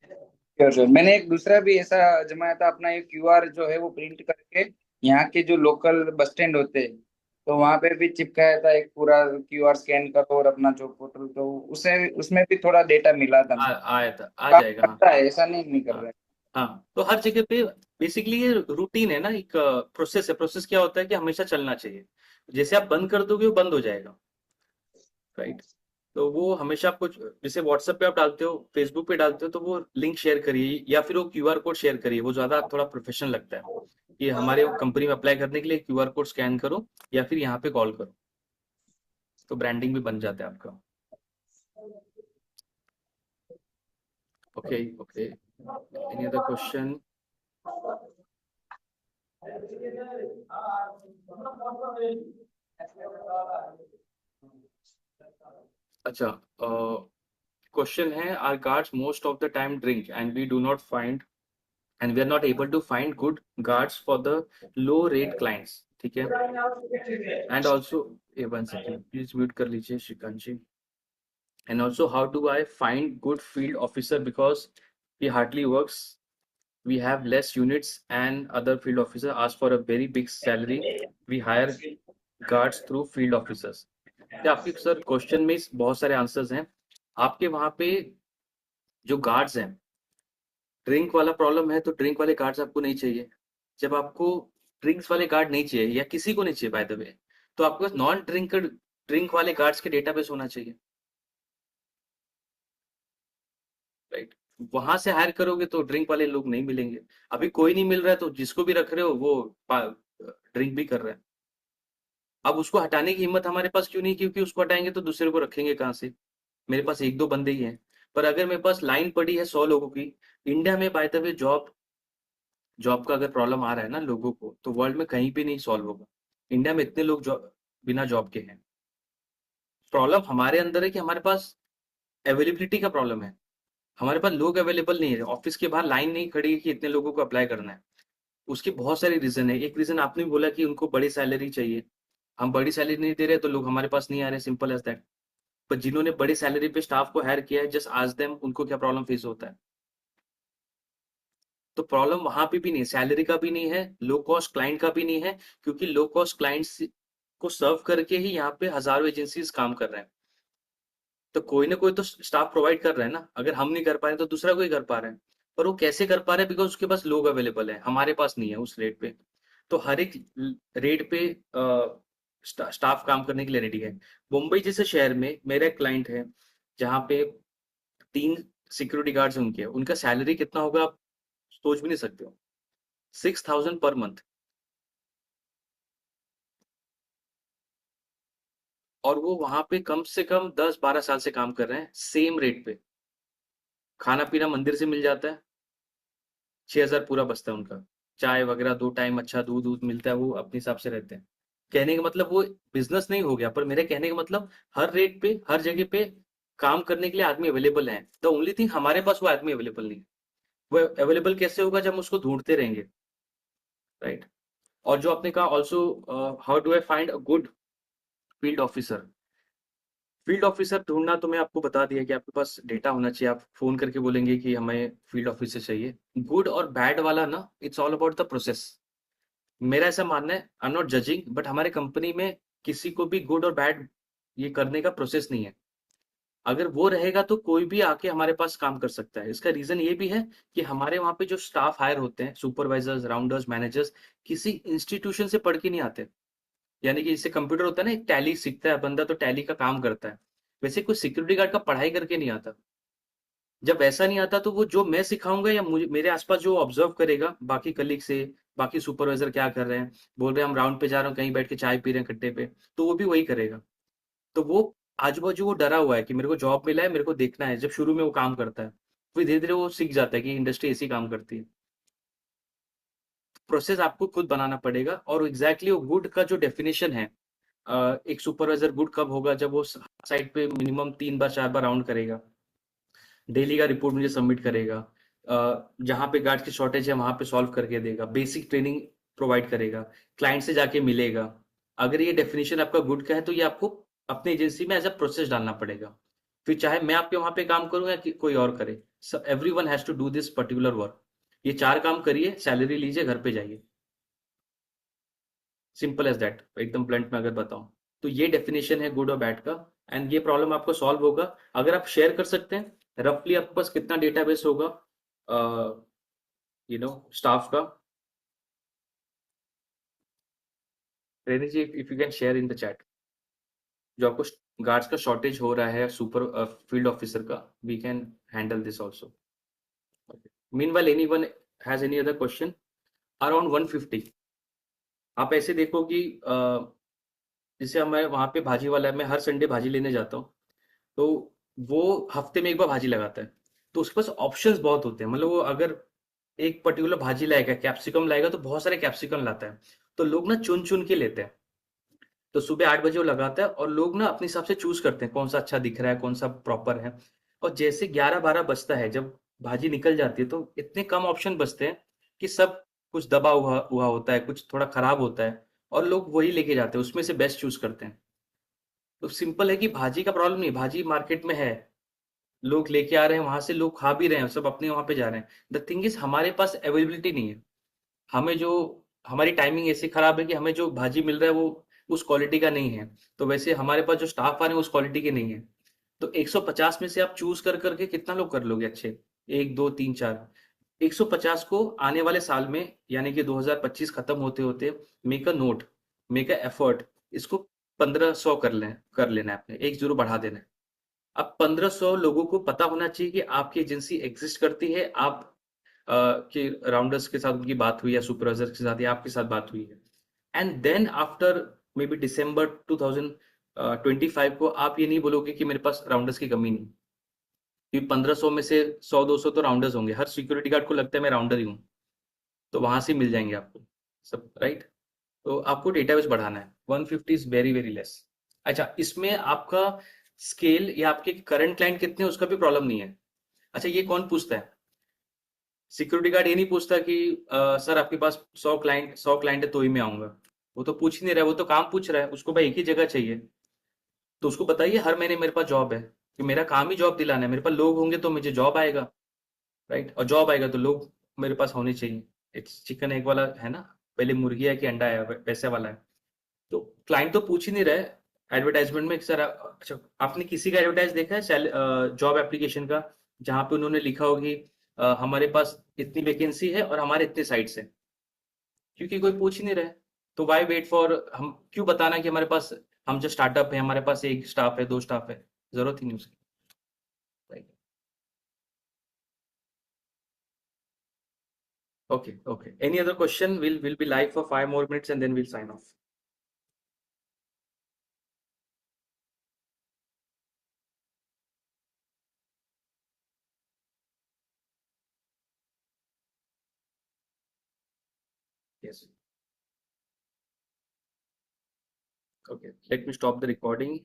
श्योर श्योर, मैंने एक दूसरा भी ऐसा जमाया था, अपना एक क्यूआर जो है वो प्रिंट करके यहाँ के जो लोकल बस स्टैंड होते हैं, तो वहां पे भी चिपकाया था एक पूरा क्यूआर स्कैन करो और अपना जो पोर्टल, तो उसे उसमें भी थोड़ा डेटा मिला था। आया था, आ काम जाएगा, हाँ। करता है, ऐसा नहीं कर हाँ, रहे। हाँ, तो हर जगह पे बेसिकली ये रूटीन है ना, एक प्रोसेस है। प्रोसेस क्या होता है कि हमेशा चलना चाहिए। जैसे आप बंद कर दोगे वो बंद हो जाएगा, राइट। तो वो हमेशा आपको, जैसे व्हाट्सएप पे आप डालते हो, फेसबुक पे डालते हो, तो वो लिंक शेयर करिए या फिर वो क्यूआर कोड शेयर करिए, वो ज्यादा थोड़ा प्रोफेशनल लगता है कि हमारे कंपनी में अप्लाई करने के लिए क्यूआर कोड स्कैन करो या फिर यहाँ पे कॉल करो, तो ब्रांडिंग भी बन जाता है आपका। Okay okay, any other question? अच्छा, क्वेश्चन है, are guards most of the time drink and we do not find and we are not able to find good guards for the low rate clients, ठीक है। And also, a one second please mute कर लीजिए Shrikant ji. And also how do I find good field officer because he hardly works, we have less units and other field officer ask for a very big salary, we hire guards through field officers। क्या आपके sir question में बहुत सारे answers हैं। आपके वहां पे जो गार्ड्स हैं, ड्रिंक वाला प्रॉब्लम है तो ड्रिंक वाले गार्ड्स आपको नहीं चाहिए। जब आपको ड्रिंक्स वाले गार्ड नहीं चाहिए या किसी को नहीं चाहिए बाय द वे, तो आपके पास नॉन ड्रिंक वाले गार्ड्स के डेटाबेस होना चाहिए, राइट। वहां से हायर करोगे तो ड्रिंक वाले लोग नहीं मिलेंगे। अभी कोई नहीं मिल रहा है तो जिसको भी रख रहे हो वो ड्रिंक भी कर रहा है। अब उसको हटाने की हिम्मत हमारे पास क्यों नहीं, क्योंकि उसको हटाएंगे तो दूसरे को रखेंगे कहाँ से। मेरे पास एक दो बंदे ही हैं, पर अगर मेरे पास लाइन पड़ी है 100 लोगों की। इंडिया में by the way job job का अगर प्रॉब्लम आ रहा है ना लोगों को, तो वर्ल्ड में कहीं भी नहीं सॉल्व होगा। इंडिया में इतने लोग जॉब बिना जॉब के हैं। प्रॉब्लम हमारे अंदर है कि हमारे पास अवेलेबिलिटी का प्रॉब्लम है। हमारे पास लोग अवेलेबल नहीं है, ऑफिस के बाहर लाइन नहीं खड़ी है कि इतने लोगों को अप्लाई करना है। उसके बहुत सारे रीजन है। एक रीजन आपने भी बोला कि उनको बड़ी सैलरी चाहिए। हम बड़ी सैलरी नहीं दे रहे तो लोग हमारे पास नहीं आ रहे, सिंपल एज दैट। पर जिन्होंने बड़ी सैलरी पे स्टाफ को हायर किया है, जस्ट आज देम उनको क्या प्रॉब्लम फेस होता है। तो प्रॉब्लम वहां पे भी नहीं, सैलरी का भी नहीं है, लो कॉस्ट क्लाइंट का भी नहीं है, क्योंकि लो कॉस्ट क्लाइंट्स को सर्व करके ही यहाँ पे हजारों एजेंसीज काम कर रहे हैं। तो कोई ना कोई तो स्टाफ प्रोवाइड कर रहा है ना, अगर हम नहीं कर पा रहे तो दूसरा कोई कर पा रहा है। पर वो कैसे कर पा रहे हैं, बिकॉज उसके पास लोग अवेलेबल है, हमारे पास नहीं है उस रेट पे। तो हर एक रेट पे स्टाफ काम करने के लिए रेडी है। मुंबई जैसे शहर में मेरा एक क्लाइंट है, जहाँ पे 3 सिक्योरिटी गार्ड्स हैं, उनके उनका सैलरी कितना होगा आप सोच भी नहीं सकते हो। 6,000 पर मंथ। और वो वहां पे कम से कम 10-12 साल से काम कर रहे हैं सेम रेट पे। खाना पीना मंदिर से मिल जाता है, 6,000 पूरा बचता है उनका। चाय वगैरह 2 टाइम अच्छा दूध दूध मिलता है, वो अपने हिसाब से रहते हैं। कहने का मतलब वो बिजनेस नहीं हो गया, पर मेरे कहने का मतलब हर रेट पे हर जगह पे काम करने के लिए आदमी अवेलेबल है। द ओनली थिंग हमारे पास वो आदमी अवेलेबल नहीं है। वो अवेलेबल कैसे होगा जब हम उसको ढूंढते रहेंगे, राइट। और जो आपने कहा also, how do I find a good field officer. Field officer ढूंढना तो मैं आपको बता दिया कि आपके पास डेटा होना चाहिए। आप फोन करके बोलेंगे कि हमें फील्ड ऑफिसर चाहिए। गुड और बैड वाला ना, it's all about the process. मेरा ऐसा मानना है, I am not judging, but हमारे कंपनी में किसी को भी गुड और बैड ये करने का प्रोसेस नहीं है। अगर वो रहेगा तो कोई भी आके हमारे पास काम कर सकता है। इसका रीजन ये भी है कि हमारे वहाँ पे जो स्टाफ हायर होते हैं, सुपरवाइजर्स, राउंडर्स, मैनेजर्स, किसी इंस्टीट्यूशन से पढ़ के नहीं आते। यानी कि जैसे कंप्यूटर होता है ना, एक टैली सीखता है बंदा तो टैली का काम करता है, वैसे कोई सिक्योरिटी गार्ड का पढ़ाई करके नहीं आता। जब ऐसा नहीं आता तो वो जो मैं सिखाऊंगा या मुझे मेरे आसपास जो ऑब्जर्व करेगा बाकी कलीग से, बाकी सुपरवाइजर क्या कर रहे हैं, बोल रहे हैं हम राउंड पे जा रहे हैं, कहीं बैठ के चाय पी रहे हैं कट्टे पे, तो वो भी वही करेगा। तो वो आजू बाजू वो डरा हुआ है कि मेरे को जॉब मिला है, मेरे को देखना है। जब शुरू में वो काम करता है, फिर धीरे धीरे वो सीख जाता है कि इंडस्ट्री ऐसी काम करती है। प्रोसेस आपको खुद बनाना पड़ेगा। और एग्जैक्टली वो गुड का जो डेफिनेशन है, एक सुपरवाइजर गुड कब होगा, जब वो साइट पे मिनिमम 3 बार 4 बार राउंड करेगा, डेली का रिपोर्ट मुझे सबमिट करेगा, जहाँ पे गार्ड की शॉर्टेज है वहां पे सॉल्व करके देगा, बेसिक ट्रेनिंग प्रोवाइड करेगा, क्लाइंट से जाके मिलेगा। अगर ये डेफिनेशन आपका गुड का है तो ये आपको अपनी एजेंसी में एज अ प्रोसेस डालना पड़ेगा। फिर चाहे मैं आपके वहां पे काम करूँ या कोई और करे, every one has to do this particular work. ये 4 काम करिए, सैलरी लीजिए, घर पे जाइए। सिंपल एज दैट, एकदम ब्लंट में अगर बताऊं तो ये डेफिनेशन है गुड और बैड का। एंड ये प्रॉब्लम आपको सॉल्व होगा अगर आप शेयर कर सकते हैं रफली आपके पास कितना डेटाबेस होगा, स्टाफ का। Renee ji, if you can share in the chat, जो आपको गार्ड्स का शॉर्टेज हो रहा है, सुपर फील्ड ऑफिसर का, we can handle this also. Meanwhile anyone has any other question? Around 150। आप ऐसे देखो कि जैसे हमारे वहाँ पे भाजी वाला है, मैं हर संडे भाजी लेने जाता हूँ, तो वो हफ्ते में एक बार भाजी लगाता है। तो उसके पास ऑप्शंस बहुत होते हैं, मतलब वो अगर एक पर्टिकुलर भाजी लाएगा, कैप्सिकम लाएगा, तो बहुत सारे कैप्सिकम लाता है। तो लोग ना चुन चुन के लेते हैं। तो सुबह 8 बजे वो लगाता है और लोग ना अपने हिसाब से चूज करते हैं कौन सा अच्छा दिख रहा है, कौन सा प्रॉपर है। और जैसे 11-12 बजता है, जब भाजी निकल जाती है, तो इतने कम ऑप्शन बचते हैं कि सब कुछ दबा हुआ हुआ होता है, कुछ थोड़ा खराब होता है, और लोग वही लेके जाते हैं, उसमें से बेस्ट चूज करते हैं। तो सिंपल है कि भाजी का प्रॉब्लम नहीं, भाजी मार्केट में है, लोग लेके आ रहे हैं, वहां से लोग खा भी रहे हैं, सब अपने वहां पे जा रहे हैं। द थिंग इज हमारे पास अवेलेबिलिटी नहीं है। हमें जो हमारी टाइमिंग ऐसी खराब है कि हमें जो भाजी मिल रहा है वो उस क्वालिटी का नहीं है। तो वैसे हमारे पास जो स्टाफ आ रहे हैं उस क्वालिटी के नहीं है। तो 150 में से आप चूज कर करके कितना लोग कर लोगे अच्छे? एक दो तीन चार। 150 को आने वाले साल में, यानी कि 2025 खत्म होते होते, make a note, make a effort, इसको 1500 कर लेना है, आपने एक जीरो बढ़ा देना है। अब 1500 लोगों को पता होना चाहिए कि आपकी एजेंसी एग्जिस्ट करती है, आप कि राउंडर्स के साथ उनकी बात हुई, या सुपरवाइजर के साथ, या आपके साथ बात हुई है। And then after maybe December 2025 को आप ये नहीं बोलोगे कि मेरे पास राउंडर्स की कमी नहीं। क्योंकि 1500 में से 100-200 तो राउंडर्स होंगे, हर सिक्योरिटी गार्ड को लगता है मैं राउंडर ही हूँ, तो वहां से मिल जाएंगे आपको सब, राइट? तो आपको डेटाबेस बढ़ाना है, 150 इज वेरी वेरी लेस। अच्छा, इसमें आपका स्केल या आपके करंट क्लाइंट कितने हैं उसका भी प्रॉब्लम नहीं है। अच्छा, ये कौन पूछता है? सिक्योरिटी गार्ड ये नहीं पूछता कि सर आपके पास 100 क्लाइंट है तो ही मैं आऊंगा। वो तो पूछ ही नहीं रहा है, वो तो काम पूछ रहा है, उसको भाई एक ही जगह चाहिए। तो उसको बताइए हर महीने मेरे पास जॉब है, कि मेरा काम ही जॉब दिलाना है, मेरे पास लोग होंगे तो मुझे जॉब आएगा, राइट? और जॉब आएगा तो लोग मेरे पास होने चाहिए। इट्स चिकन एग वाला है ना, पहले मुर्गी है कि अंडा है, पैसे वाला है। तो क्लाइंट तो पूछ ही नहीं रहा है एडवर्टाइजमेंट में, सर अच्छा, आपने किसी का एडवर्टाइज देखा है जॉब एप्लीकेशन का, जहाँ पे उन्होंने लिखा हो कि हमारे पास इतनी वैकेंसी है और हमारे इतने साइट्स हैं? क्योंकि कोई पूछ ही नहीं रहा है। तो वाई वेट फॉर, हम क्यों बताना कि हमारे पास, हम जो स्टार्टअप है हमारे पास एक स्टाफ है, दो स्टाफ है, जरूरत ही नहीं उसकी, right? Okay okay, any other question? Will be live for 5 more minutes and then we'll sign off. Yes. Okay, let me stop the recording.